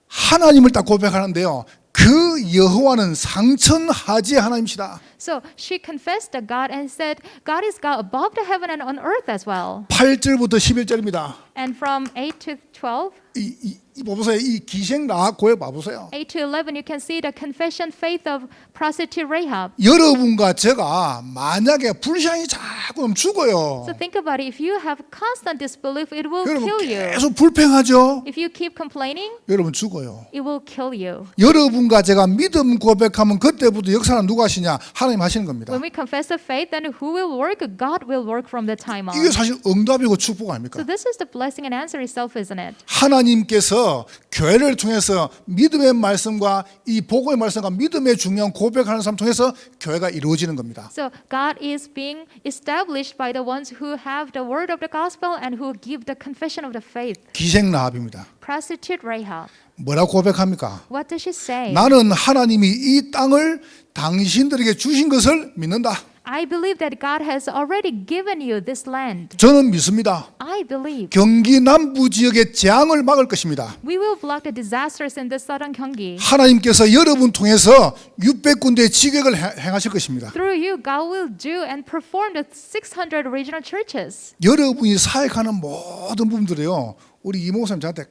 하나님을 딱 고백하는데요. 그 여호와는 상천하지 하나님이시다. So she confessed to God and said, God is God above the heaven and on earth as well. 8절부터 11절입니다. And from 8 to 12, 이 봐보세요. 이 기생 라합고에 봐보세요. 8 to 11, you can see the confession faith of prostitute Rahab. 여러분과 제가 만약에 불신앙이 자꾸 죽어요. So think about it. If you have constant disbelief, it will 여러분 kill you. 계속 불평하죠. If you keep complaining, 여러분 죽어요. it will kill you. 여러분과 제가 믿음 고백하면 그때부터 역사는 누가 하시냐? 하나님 하시는 겁니다. When we confess the faith, then who will work? God will work from the time on. 이게 사실 응답이고 축복 아닙니까? So this is the blessing and answer itself, isn't it? 하나님께서 교회를 통해서 믿음의 말씀과 이 복음의 말씀과 믿음의 중요한 고백하는 사람 통해서 교회가 이루어지는 겁니다. So God is being established by the ones who have the word of the gospel and who give the confession of the faith. 기생 라합입니다. Prostitute Rahab. 뭐라고 고백합니까? What does she say? 나는 하나님이 이 땅을 당신들에게 주신 것을 믿는다. I believe that God has already given you this land. 저는 믿습니다. I believe. 경기 남부 지역의 재앙을 막을 것입니다. We will block the disasters in the southern Gyeonggi. 하나님께서 여러분 통해서 600군데의 지격을 행하실 것입니다. Through you, God will do and perform the 600 regional churches. 여러분이 사역하는 모든 부분들이요. 우리 이모님 저한테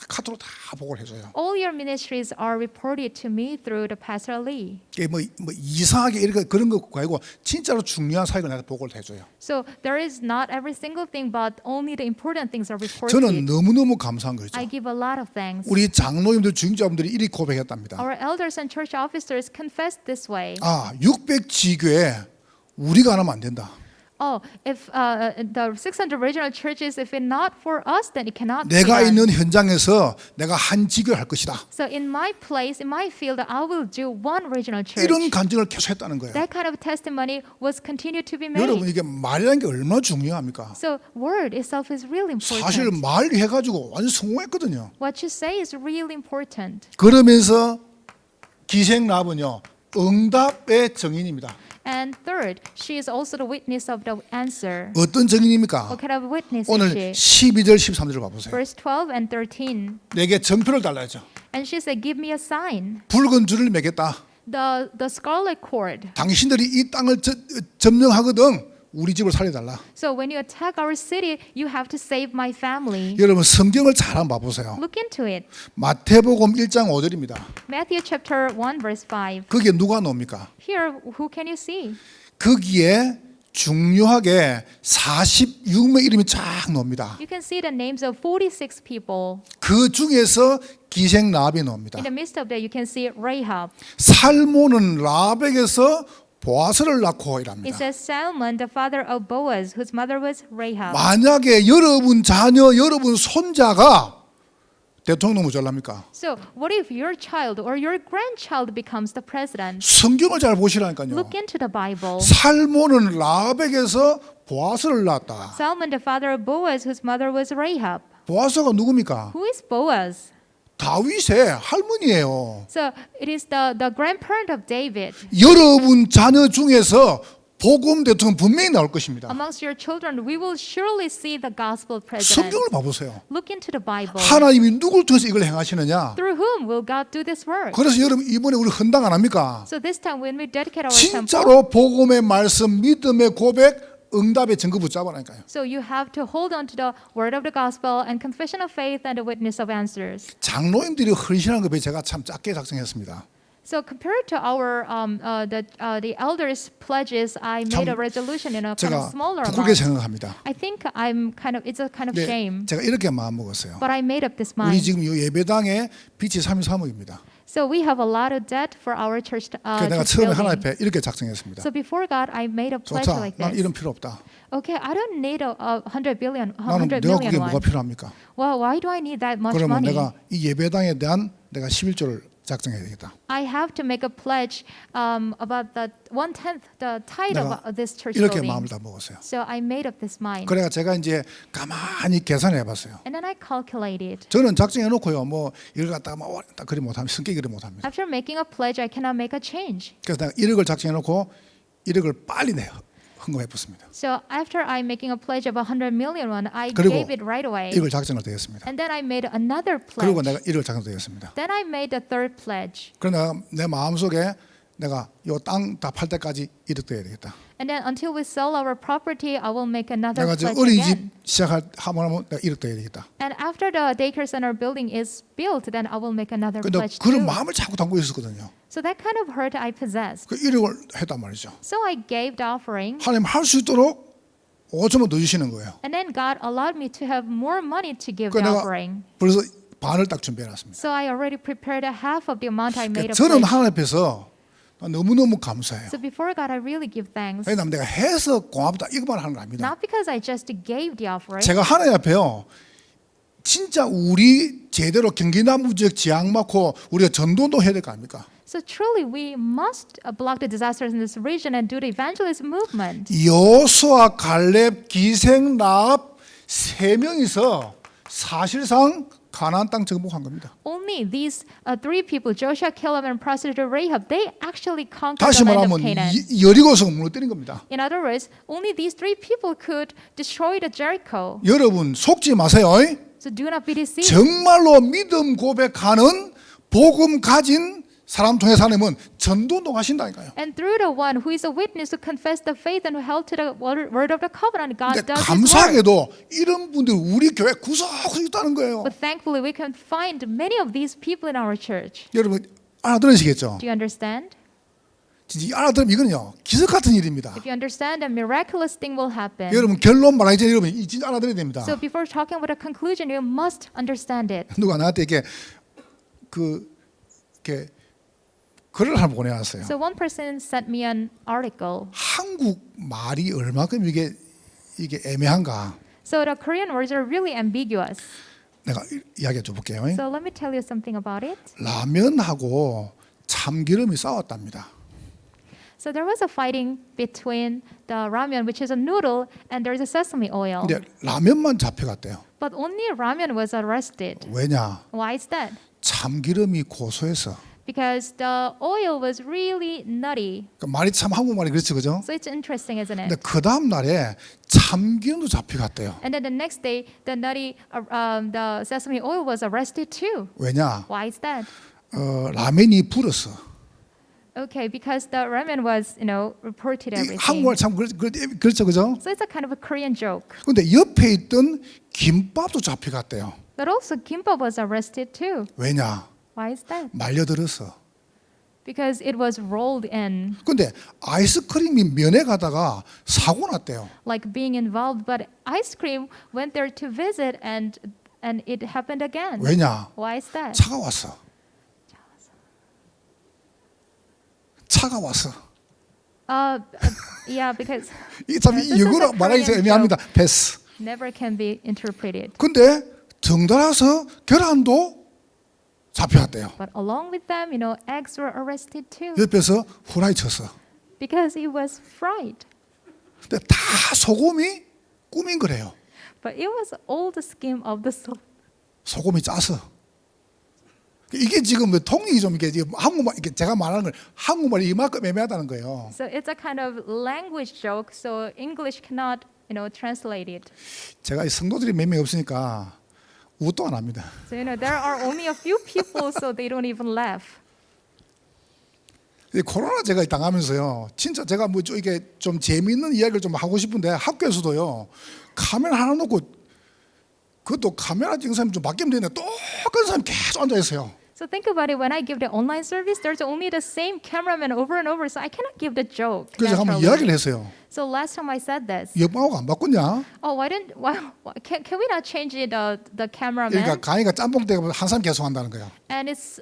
카톡으로 다 보고를 해줘요. All your ministries are reported to me through the Pastor Lee. 이게 뭐 이상하게 이렇게 그런 거 아니고 진짜로 중요한 사역을 내가 보고를 해줘요. So there is not every single thing, but only the important things are reported. 저는 너무너무 감사한 거죠. I give a lot of thanks. 우리 장로님들 중직자분들이 이렇게 고백했답니다. Our elders and church officers confessed this way. 600지교에 우리가 안 하면 안 된다. Oh, if the 600 regional churches, if it not for us, then it cannot be 내가 done. 있는 현장에서 내가 한 지교를 할 것이다. So in my place, in my field, I will do one regional church. 이런 간증을 계속 했다는 거예요. That kind of testimony was continued to be 여러분 made. 이게 말이라는 게 얼마나 중요합니까? So word itself is really 사실 important. 말 해가지고 완전 성공했거든요. What you say is really important. 그러면서 기생 라합은요 응답의 증인입니다. And third, she is also the witness of the answer. 어떤 증인입니까? What kind of witness 오늘 is she? 12절 13절 봐보세요. Verse 12 and 13. 내게 정표를 달라 했죠. And she said, give me a sign. 붉은 줄을 매겠다. The scarlet cord. 당신들이 이 땅을 점령하거든 우리 집을 살려달라. So when you attack our city, you have to save my family. 여러분 성경을 잘 한번 봐보세요. Look into it. 마태복음 1장 5절입니다. Matthew chapter 1 verse 5. 거기에 누가 나옵니까? Here, who can you see? 거기에 중요하게 46명 이름이 쫙 나옵니다. You can see the names of 46 people. 그 중에서 기생 라합이 나옵니다. In the midst of that, you can see Rahab. 살모는 라합에게서 보아스를 낳고 It 이랍니다. says Salmon, the father of Boaz, whose mother was Rahab. 만약에 여러분 자녀, 여러분 손자가 대통령 모자랍니까? So what if your child or your grandchild becomes the president? 성경을 잘 보시라니까요. Look into the Bible. 살몬은 라합에게서 보아스를 낳았다. Salmon, the father of Boaz, whose mother was Rahab. 보아스가 누굽니까? Who is Boaz? 다윗의 할머니예요. So it is the grandparent of David. 여러분 자녀 중에서 복음 대통령 분명히 나올 것입니다. Amongst your children, we will surely see the gospel president. 성경을 봐보세요. Look into the Bible. 하나님이 누굴 통해서 이걸 행하시느냐? Through whom will God do this work? 그래서 여러분 이번에 우리 헌당 안 합니까? So this time when we dedicate our temple, 진짜로 복음의 말씀, 믿음의 고백, 응답의 증거 붙잡아라니까요. so you have to hold on to the word of the gospel and confession of faith and the witness of answers. 장로님들이 헌신한 것에 제가 참 작게 작성했습니다. So compared to our the elders' pledges, I made a resolution in a kind of 제가 smaller 부끄럽게 amount. 생각합니다. I think it's a kind of 근데 shame, 제가 이렇게 마음 먹었어요. but I made up this 우리 mind. 지금 이 예배당에 빚이 33억입니다. So we have a lot of debt for our church. 그래서 내가 church 처음에 하나님 building. 앞에 이렇게 작성했습니다. So before God, I made a pledge 좋다. like 난 this. 이런 필요 없다. Okay, I don't need a 100 billion, 나는 100 내가 million 그게 뭐가 won. 필요합니까? Well, why do I need that much 그러면 money? 내가 이 예배당에 대한 내가 11조를 작성해야 되겠다. I have to make a pledge about the 1/10, the tithe 내가 of this church 이렇게 building. 마음을 다 먹었어요. So I made up this mind. 그래가 제가 이제 가만히 계산해 봤어요. And then I calculated. 저는 작성해 놓고요. 뭐 이걸 갖다가 막 그리 못합니다. 성격이 그리 못합니다. After making a pledge, I cannot make a change. 그래서 내가 1억을 작성해 놓고 1억을 빨리 헌금해 붓습니다. So after I making a pledge of 100 million won, I 그리고 gave it right away. 이걸 작성을 되었습니다. And then I made another 그리고 pledge. 내가 1억을 작성되었습니다. Then I made the third pledge. 그러나 내 마음속에 내가 요 땅 다 팔 때까지 1억 돼야 되겠다. And then until we sell our property, I will make another 내가 저 pledge 어린이집 again. 하면 내가 1억 돼야 되겠다. And after the daycare center building is built, then I will make another 근데 pledge 그런 too. 마음을 자꾸 담고 있었거든요. So that kind of hurt I possessed. 그 1억을 했단 말이죠. So I gave the offering, 하나님 할 수 있도록 5천만 더 주시는 거예요. and then God allowed me to have more money to give 그 the 내가 offering. 벌써 반을 딱 준비해 놨습니다. So I already prepared a half of the amount I made a 저는 pledge. 하나님 앞에서 너무너무 감사해요. So before God, I really give thanks. 왜냐하면 내가 해서 고맙다 이것만 하는 거 아닙니다. Not because I just gave the offering. 제가 하나님 앞에요. 진짜 우리 제대로 경기나무적 지향 막고 우리가 전도도 해야 될 거 아닙니까? So truly, we must block the disasters in this region and do the evangelism movement. 여호수아, 갈렙, 기생, 라합 세 명이서 사실상 가나안 땅 정복한 겁니다. Only these three people, Joshua, Caleb, and prostitute Rahab, they actually conquered 다시 the land of 말하면 Canaan. 여리고성 무너뜨린 겁니다. In other words, only these three people could destroy the Jericho. 여러분 속지 마세요. So do not be deceived. 정말로 믿음 고백하는 복음 가진 사람 통해서 하나님은 전도운동 하신다니까요. And through the one who is a witness who confessed the faith and who held to the word of the covenant, God 근데 does His work. 감사하게도 이런 분들 우리 교회 구석구석 있다는 거예요. But thankfully, we can find many of these people in our church. 여러분 알아들으시겠죠? Do you understand? 진짜 알아들으면 이거는요 기적 같은 일입니다. If you understand, a miraculous thing will happen. 여러분 결론 말하기 전에 여러분 이 진짜 알아들어야 됩니다. So before talking about a conclusion, you must understand it. 누가 나한테 이렇게 이렇게 글을 하나 보내왔어요. So one person sent me an article. 한국 말이 얼마큼 이게 애매한가? So the Korean words are really ambiguous. 내가 이야기해 줘 볼게요. So let me tell you something about it. 라면하고 참기름이 싸웠답니다. So there was a fighting between the ramen, which is a noodle, and there's a sesame oil. 근데 라면만 잡혀갔대요. But only ramen was arrested. 왜냐? Why is that? 참기름이 고소해서. Because the oil was really nutty. 그러니까 말이 참 한국말이 그렇죠, 그죠? So it's interesting, isn't 근데 it? 그 다음 날에 참기름도 잡혀갔대요. And then the next day, the the sesame oil was arrested too. 왜냐? Why is that? 라면이 불었어. Okay, because the ramen was, reported 이 everything. 한국말 참 그렇죠, 그죠? So it's a kind of a Korean joke. 근데 옆에 있던 김밥도 잡혀갔대요. But also kimbap was arrested too. 왜냐? Why is that? 말려들었어. Because it was rolled in, 근데 아이스크림이 면에 가다가 사고 났대요. like being involved. But ice cream went there to visit, and it happened again. 왜냐? Why is that? 차가 왔어. 차가 왔어. Yeah, because 이게 참 This is 영어로 a 말하기 Korean 애매합니다. 패스. never can be interpreted. 근데 덩달아서 계란도 잡혀왔대요. But along with them, eggs were arrested too 옆에서 후라이 쳤어. because it was fried. 근데 다 소금이 꾸민 거래요. But it was all the scheme of the soul. 소금이 짜서. 이게 지금 통일이 좀 이게 한국말 이게 제가 말하는 걸 한국말이 이만큼 애매하다는 거예요. So it's a kind of language joke. So English cannot, translate it. 제가 이 성도들이 몇 명 없으니까 웃도 안 합니다. So there are only a few people, so they don't even laugh. 이 코로나 제가 당하면서요, 진짜 제가 뭐 이게 좀 재미있는 이야기를 좀 하고 싶은데 학교에서도요 카메라 하나 놓고 그것도 카메라 찍은 사람이 좀 바뀌면 되는데 똑같은 사람이 계속 앉아 있어요. So think about it. When I give the online service, there's only the same cameraman over and over, so I cannot give the joke. 그래서 한번 naturally. 이야기를 했어요. So last time I said this. 옆방하고 안 바꿨냐? Oh, can we not change it, the cameraman? 그러니까 강의가 짬뽕 때문에 한 사람 계속 한다는 거예요. And it's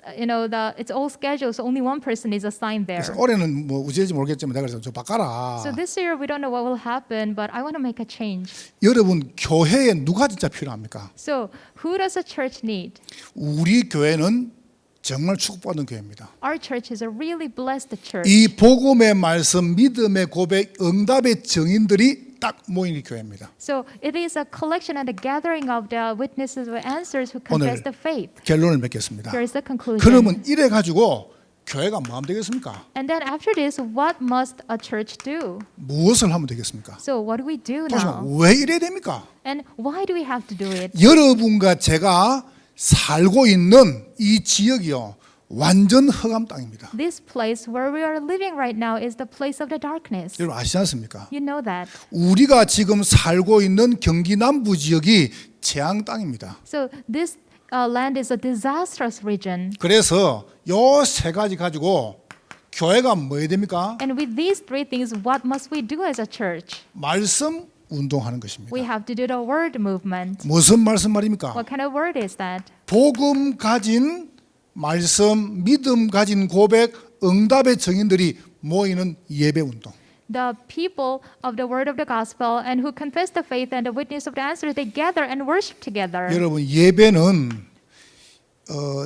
it's all scheduled, so only one person is assigned there. 그래서 올해는 뭐 우지일지 모르겠지만 내가 그래서 좀 바꿔라. So this year we don't know what will happen, but I want to make a change. 여러분 교회에 누가 진짜 필요합니까? So who does a church need? 우리 교회는 정말 축복받은 교회입니다. Our church is a really blessed church. 이 복음의 말씀, 믿음의 고백, 응답의 증인들이 딱 모인 교회입니다. So it is a collection and a gathering of the witnesses or answers who 오늘 confess the faith. 결론을 맺겠습니다. Here is the conclusion. 그러면 이래 가지고 교회가 뭐 하면 되겠습니까? And then after this, what must a church do? 무엇을 하면 되겠습니까? So what do we do 보시면 now? 왜 이래야 됩니까? And why do we have to do it? 여러분과 제가 살고 있는 이 지역이요 완전 흑암 땅입니다. This place where we are living right now is the place of the darkness. 여러분 아시지 않습니까? You know that. 우리가 지금 살고 있는 경기 남부 지역이 재앙 땅입니다. So this land is a disastrous region. 그래서 요 세 가지 가지고 교회가 뭐 해야 됩니까? And with these three things, what must we do as a church? 말씀 운동하는 것입니다. We have to do the word movement. 무슨 말씀 말입니까? What kind of word is that? 복음 가진 말씀, 믿음 가진 고백, 응답의 증인들이 모이는 예배 운동. The people of the word of the gospel and who confess the faith and the witness of the answer, they gather and worship together. 여러분 예배는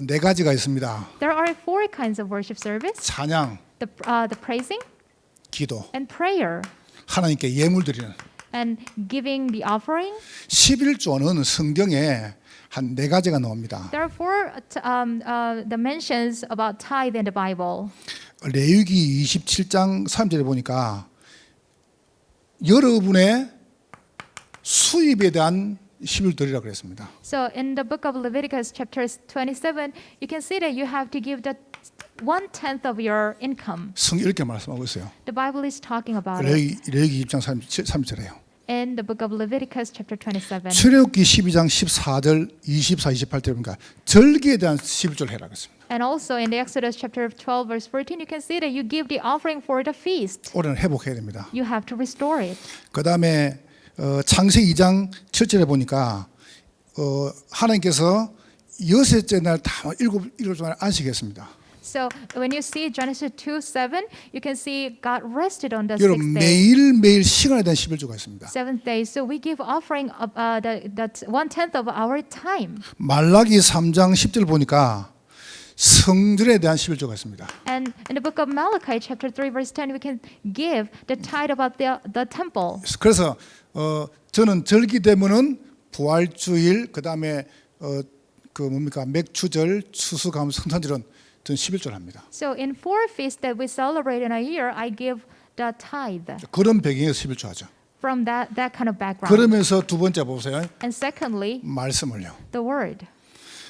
네 가지가 있습니다. There are four kinds of worship service: 찬양, the praising 기도, and prayer, 하나님께 예물 드리는. and giving the offering. 11조는 성경에 한 네 가지가 나옵니다. There are four dimensions about tithe in the Bible. 레위기 27장 3절에 보니까 여러분의 수입에 대한 10을 드리라 그랬습니다. So in the book of Leviticus chapter 27, you can see that you have to give the 1/10 of your income. 성경 이렇게 말씀하고 있어요. The Bible is talking about it 레위기 20장 3절에요. in the book of Leviticus chapter 27. 출애굽기 12장 14절 24, 28절 보니까 절기에 대한 11조를 해라 그랬습니다. And also in the Exodus chapter 12 verse 14, you can see that you give the offering for the feast. 올해는 회복해야 됩니다. You have to restore it. 그다음에 창세기 2장 7절에 보니까 하나님께서 여섯째 날 다 일곱 동안 안식했습니다. So when you see Genesis 2:7, you can see God rested on the 여러분 sixth day. 매일 시간에 대한 11조가 있습니다. Seventh day. So we give offering of that 1/10 of our time. 말라기 3장 10절 보니까 성전에 대한 11조가 있습니다. And in the book of Malachi chapter 3 verse 10, we can give the tithe about the temple. 그래서 저는 절기 되면은 부활주일 그다음에 그 뭡니까 맥주절, 추수감, 성탄절은 저는 11조를 합니다. So in four feasts that we celebrate in a year, I give the tithe 그런 배경에서 11조 하죠. from that kind of background. 그러면서 두 번째 보세요. And secondly, 말씀을요. the word.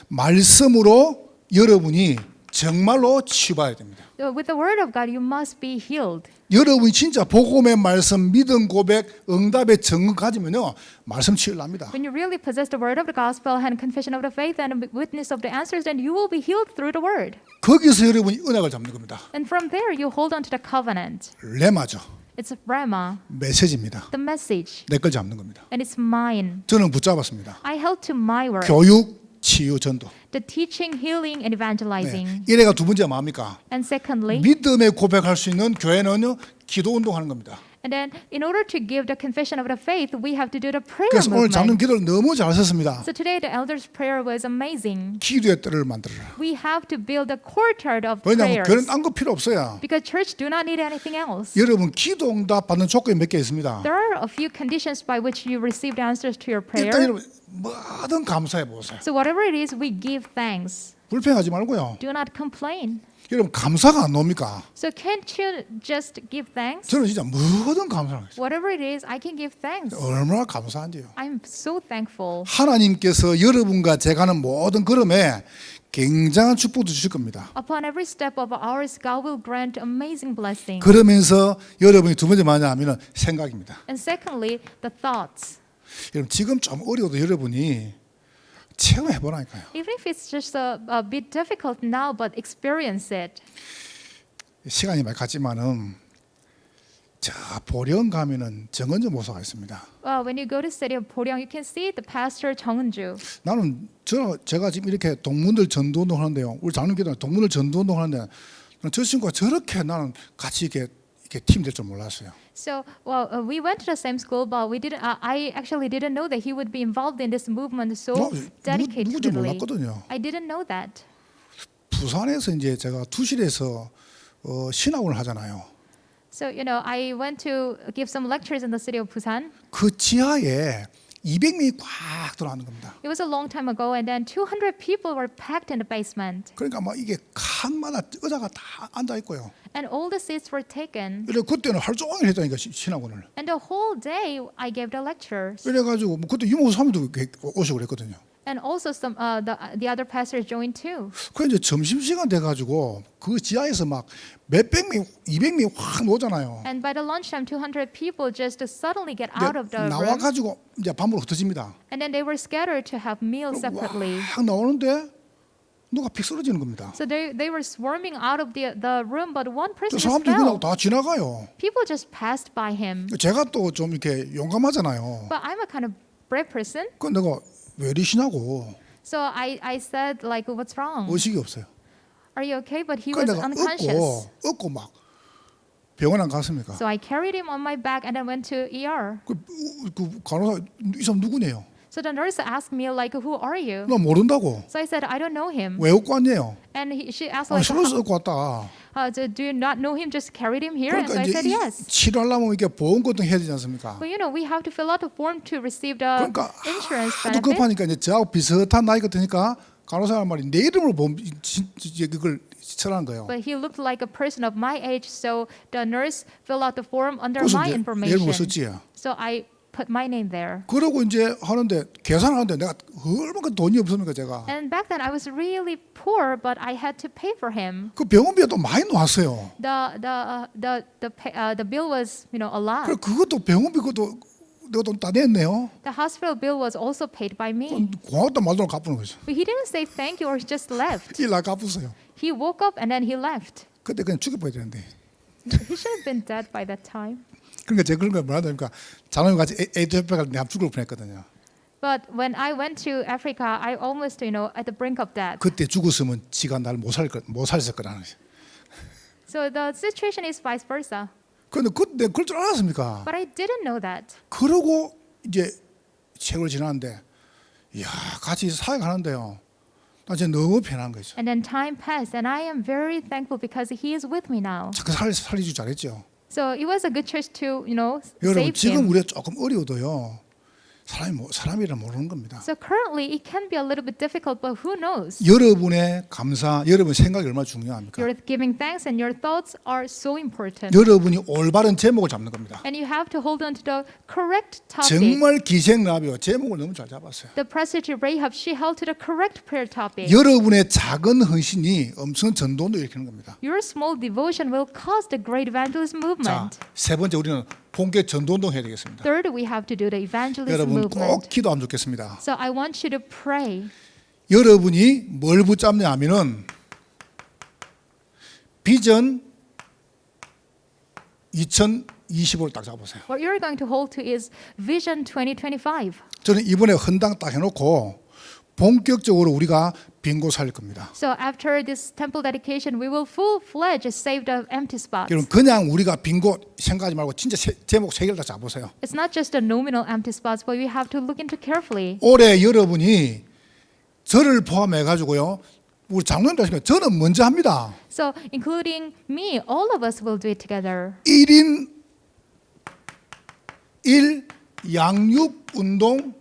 말씀으로 여러분이 정말로 치유받아야 됩니다. So with the word of God, you must be healed. 여러분이 진짜 복음의 말씀, 믿음 고백, 응답의 증거 가지면요 말씀 치유를 합니다. When you really possess the word of the gospel and confession of the faith and witness of the answers, then you will be healed through the word. 거기서 여러분이 언약을 잡는 겁니다. And from there, you hold on to the covenant. 레마죠. It's rhema, 메시지입니다. the message, 내 걸 잡는 겁니다. and it's mine. 저는 붙잡았습니다. I held to my word. 교육, 치유, 전도. The teaching, healing, and evangelizing. 이래가 두 번째가 뭡니까? And secondly, 믿음의 고백할 수 있는 교회는요 기도 운동하는 겁니다. And then in order to give the confession of the faith, we have to do the prayer 그래서 오늘 장로님 movement. 기도를 너무 잘 썼습니다. So today the elders' prayer was amazing. 기도의 뜰을 만들어라. We have to build a courtyard of 왜냐하면 교회는 prayers. 딴 거 필요 없어요. Because church do not need anything else. 여러분 기도 응답 받는 조건이 몇 개 있습니다. There are a few conditions by which you receive the answers to your 일단 prayer. 여러분 뭐든 감사해 보세요. So whatever it is, we give thanks. 불평하지 말고요. Do not complain. 여러분 감사가 안 나옵니까? So can't you just give thanks? 저는 진짜 뭐든 감사해요. Whatever it is, I can give thanks. 얼마나 감사한지요. I'm so thankful. 하나님께서 여러분과 제가 하는 모든 걸음에 굉장한 축복도 주실 겁니다. Upon every step of ours, God will grant amazing blessing. 그러면서 여러분이 두 번째 뭐냐 하면 생각입니다. And secondly, the thoughts. 여러분 지금 좀 어려워도 여러분이 체험해 보라니까요. Even if it's just a bit difficult now, but experience it. 시간이 많이 갔지만은 자 보령 가면은 정은주 목사가 있습니다. When you go to city of Boryong, you can see the pastor Jung Eun-ju. 나는 제가 지금 이렇게 동문들 전도운동 하는데요. 우리 장로교도 동문들 전도운동 하는데 저 친구가 저렇게 나는 같이 이렇게 팀 될 줄 몰랐어요. So, we went to the same school, but we didn't. I actually didn't know that he would be involved in this movement so 누군지 dedicatedly. 몰랐거든요. I didn't know that. 부산에서 이제 제가 투실에서 신학원을 하잖아요. So, I went to give some lectures in the city of Busan. 그 지하에 200명이 꽉 들어가는 겁니다. It was a long time ago, and then 200 people were packed in the basement, 그러니까 막 이게 칸마다 의자가 다 앉아 있고요. and all the seats were taken. 이래 그때는 하루 종일 했다니까 신학원을. And the whole day, I gave the lectures. 이래가지고 뭐 그때 유모 사모도 오시고 그랬거든요. And also some the other pastors joined too. 그 이제 점심 시간 돼가지고 그 지하에서 막 몇백 명, 200명이 확 모잖아요. And by the lunchtime, 200 people just suddenly get out of the room, 나와가지고 이제 밤으로 흩어집니다. and then they were scattered to have meals separately. 확 나오는데 누가 픽 쓰러지는 겁니다. So they were swarming out of the room, but one 저 person just 사람들이 그냥 fell. 다 지나가요. People just passed by him. 제가 또 좀 이렇게 용감하잖아요. But I'm a kind of brave person, 그 내가 왜 이러시냐고 so I said like, "What's wrong? 의식이 없어요. Are you okay?" But he 그 was 내가 unconscious. 업고 막 병원 안 갔습니까? So I carried him on my back and then went to ER. 그 간호사 이 사람 누구네요? So the nurse asked me like, "Who are you?" 나 모른다고. So I said, "I don't know him." 왜 업고 왔네요? And she asked 아, like, 서울에서 업고 왔다. "Do you not know him? Just carried him here?" And so 그러니까 I 이제 said, "Yes." 치료하려면 이게 보험 같은 거 해야 되지 않습니까? But we have to fill out a form to receive the 그러니까 insurance 하도 benefit. 급하니까 이제 저하고 비슷한 나이 같으니까 간호사가 말이 내 이름으로 보험 그걸 처라는 거예요. But he looked like a person of my age, so the nurse filled out the form under 그래서 my 이제 내 이름을 information. 썼지. So I put my name there. 그러고 이제 하는데 계산하는데 내가 얼마나 돈이 없습니까 제가. And back then I was really poor, but I had to pay for him. 그 병원비가 또 많이 나왔어요. The bill was a lot. 그래 그것도 병원비 그것도 내가 돈 다 냈네요. The hospital bill was also paid by me. 고맙다 말도 안 갚는 거죠. But he didn't say thank you or he just left. 일나 갚으세요. He woke up and then he left. 그때 그냥 죽여버려야 되는데. He should have been dead by that time. 그러니까 제가 그런 걸 뭐라니까 자녀님 같이 에티오피아 갈 때 내가 죽을 뻔했거든요. But when I went to Africa, I almost, at the brink of death. 그때 죽었으면 지가 날 못 살았을 거라는 거죠. So the situation is vice versa. 그런데 그때 그럴 줄 알았습니까? But I didn't know that. 그러고 이제 세월 지났는데, 이야 같이 사역하는데요. 나 진짜 너무 편한 거죠. And then time passed, and I am very thankful because he is with me now. 그 살리주 잘했죠. So it was a good church to, 여러분 save 지금 him. 우리가 조금 어려워도요. 사람이라 모르는 겁니다. So currently it can be a little bit difficult, but who knows? 여러분의 감사, 여러분의 생각이 얼마나 중요합니까? You're giving thanks, and your thoughts are so important. 여러분이 올바른 제목을 잡는 겁니다. And you have to hold on to the correct topic. 정말 기생라비오 제목을 너무 잘 잡았어요. The prostitute Rahab, she held to the correct prayer topic. 여러분의 작은 헌신이 엄청 전도도 일으키는 겁니다. Your small devotion will cause the great evangelism 자, movement. 세 번째 우리는 본격 전도운동 해야 되겠습니다. Third, we have to do the evangelism 여러분 movement. 꼭 기도하면 좋겠습니다. So I want you to pray. 여러분이 뭘 붙잡냐 하면은 비전 2025를 딱 잡으세요. What you're going to hold to is Vision 2025. 저는 이번에 헌당 딱 해놓고 본격적으로 우리가 빈곳 살릴 겁니다. So after this temple dedication, we will full-fledged save the empty spots. 여러분 그냥 우리가 빈곳 생각하지 말고 진짜 제목 세 개를 다 잡으세요. It's not just the nominal empty spots, but we have to look into carefully. 올해 여러분이 저를 포함해 가지고요. 우리 장로님도 하시면 저는 먼저 합니다. So including me, all of us will do it together. 1인 1 양육 운동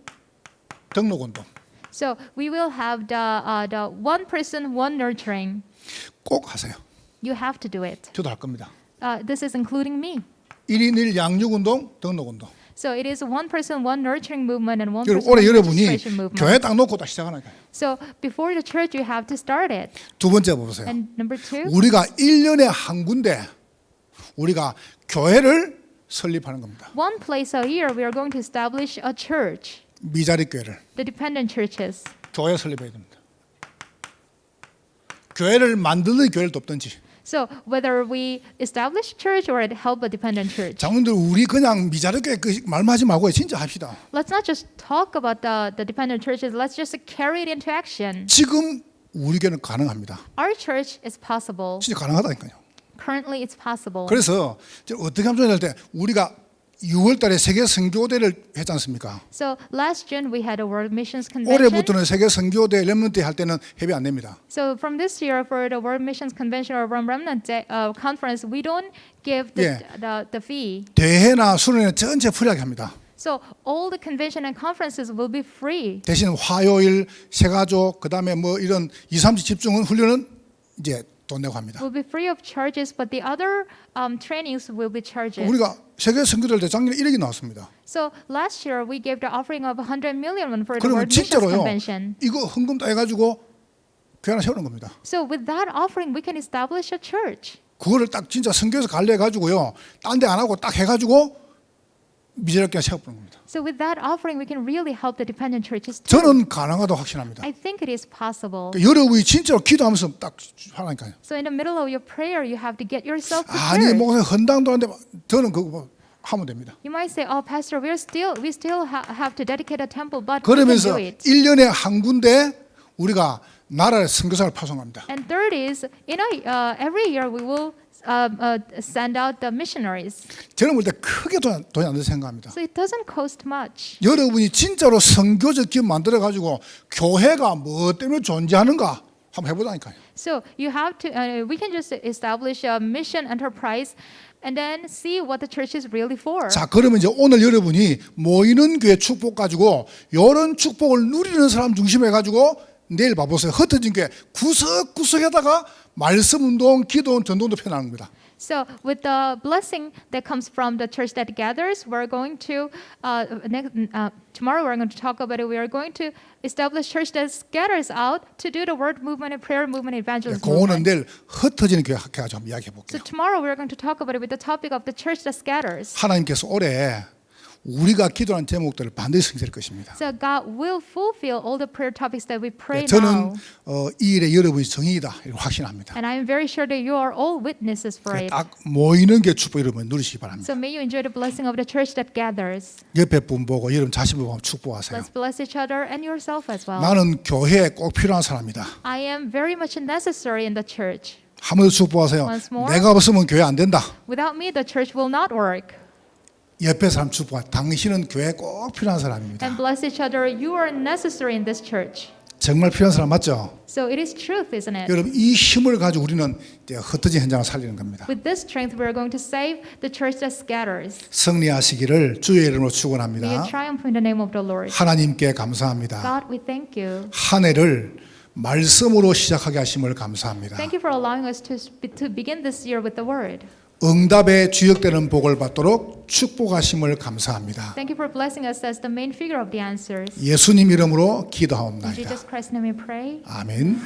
등록 운동 So we will have the one person, one nurturing. 꼭 하세요. You have to do it. 저도 할 겁니다. This is including me. 1인 1 양육 운동 등록 운동. So it is one person, one nurturing movement, and one 여러분 person, 올해 one 여러분이 registration movement. 교회 딱 놓고 딱 시작하니까요. So before the church, you have to start it. 두 번째 보세요. And number two, 우리가 1년에 한 군데 우리가 교회를 설립하는 겁니다. one place a year, we are going to establish a church, 미자리 교회를 the dependent churches. 교회 설립해야 됩니다. 교회를 만드는 교회를 돕든지 So whether we establish church or help a dependent church, 장로님들 우리 그냥 미자리 교회 그 말만 하지 말고 진짜 합시다. let's not just talk about the dependent churches. Let's just carry it into action. 지금 우리 교회는 가능합니다. Our church is possible. 진짜 가능하다니까요. Currently, it's possible. 그래서 이제 어떻게 하면 좋냐 할때 우리가 6월 달에 세계 선교대를 했지 않습니까? So last June we had a World Missions Convention. 올해부터는 세계 선교대 렘넌트 할 때는 해배 안 냅니다. So from this year for the World Missions Convention or Remnant Conference, we don't give the fee. 대회나 수련회 전체 프리하게 합니다. So all the convention and conferences will be free. 대신 화요일 세가족 그다음에 뭐 이런 2, 3주 집중 훈련은 이제 돈 내고 합니다. Will be free of charges, but the other trainings will be charged. 우리가 세계 선교대를 때 작년에 1억이 나왔습니다. So last year we gave the offering of 100 million for the 그러면 World Missions 진짜로요. Convention. 이거 헌금 다 해가지고 교회 하나 세우는 겁니다. So with that offering, we can establish a church. 그거를 딱 진짜 선교에서 갈래가지고요. 딴 데 안 하고 딱 해가지고 미제롭게 세워보는 겁니다. So with that offering, we can really help the dependent churches too. 저는 가능하다고 확신합니다. I think it is possible. 여러분이 진짜로 기도하면서 딱 하라니까요. So in the middle of your prayer, you have to get yourself 아니 prepared. 목사님 헌당도 하는데 저는 그거 뭐 하면 됩니다. You might say, "Oh, Pastor, we still have to dedicate a temple, but we can 그러면서 do it." 1년에 한 군데 우리가 나라의 선교사를 파송합니다. And third is, every year we will send out the missionaries. 저는 볼 때 크게 돈이 안 들어 생각합니다. So it doesn't cost much. 여러분이 진짜로 선교적 기업 만들어 가지고 교회가 뭐 때문에 존재하는가 한번 해보자니까요. So you have to. We can just establish a mission enterprise, and then see what the church is really for. 자, 그러면 이제 오늘 여러분이 모이는 교회 축복 가지고 이런 축복을 누리는 사람 중심해 가지고 내일 봐보세요. 흩어진 교회 구석구석에다가 말씀 운동, 기도, 전도도 펴나는 겁니다. So with the blessing that comes from the church that gathers, we're going to tomorrow we're going to talk about it. We are going to establish church that scatters out to do the word movement and prayer movement, evangelism 그거는 movement. 내일 흩어지는 교회 가지고 한번 이야기해 So 볼게요. tomorrow we're going to talk about it with the topic of the church that scatters. 하나님께서 올해 우리가 기도한 제목들을 반드시 성취할 것입니다. So God will fulfill all the prayer topics that we pray 저는 now. 이 일에 여러분이 정의이다 이렇게 확신합니다. And I am very sure that you are all witnesses for it. 딱 모이는 게 축복 여러분 누리시기 바랍니다. So may you enjoy the blessing of the church that gathers. 옆에 분 보고 여러분 자신 보고 축복하세요. Let's bless each other and yourself as well. 나는 교회에 꼭 필요한 사람이다. I am very much necessary in the church. 한 번 더 축복하세요. Once more. 내가 없으면 교회 안 된다. Without me, the church will not work. 옆에 사람 축복하. 당신은 교회에 꼭 필요한 사람입니다. And bless each other. You are necessary in this church. 정말 필요한 사람 맞죠? So it is truth, isn't it? 여러분 이 힘을 가지고 우리는 이제 흩어진 현장을 살리는 겁니다. With this strength, we are going to save the church that scatters. 승리하시기를 주의 이름으로 May 축원합니다. you triumph in the name of the Lord. 하나님께 감사합니다. God, we thank you. 한 해를 말씀으로 시작하게 하심을 감사합니다. Thank you for allowing us to begin this year with the word. 응답에 주역되는 복을 받도록 축복하심을 감사합니다. Thank you for blessing us as the main figure of the answers. 예수님 이름으로 In 기도하옵나이다. Jesus Christ's name we pray. 아멘.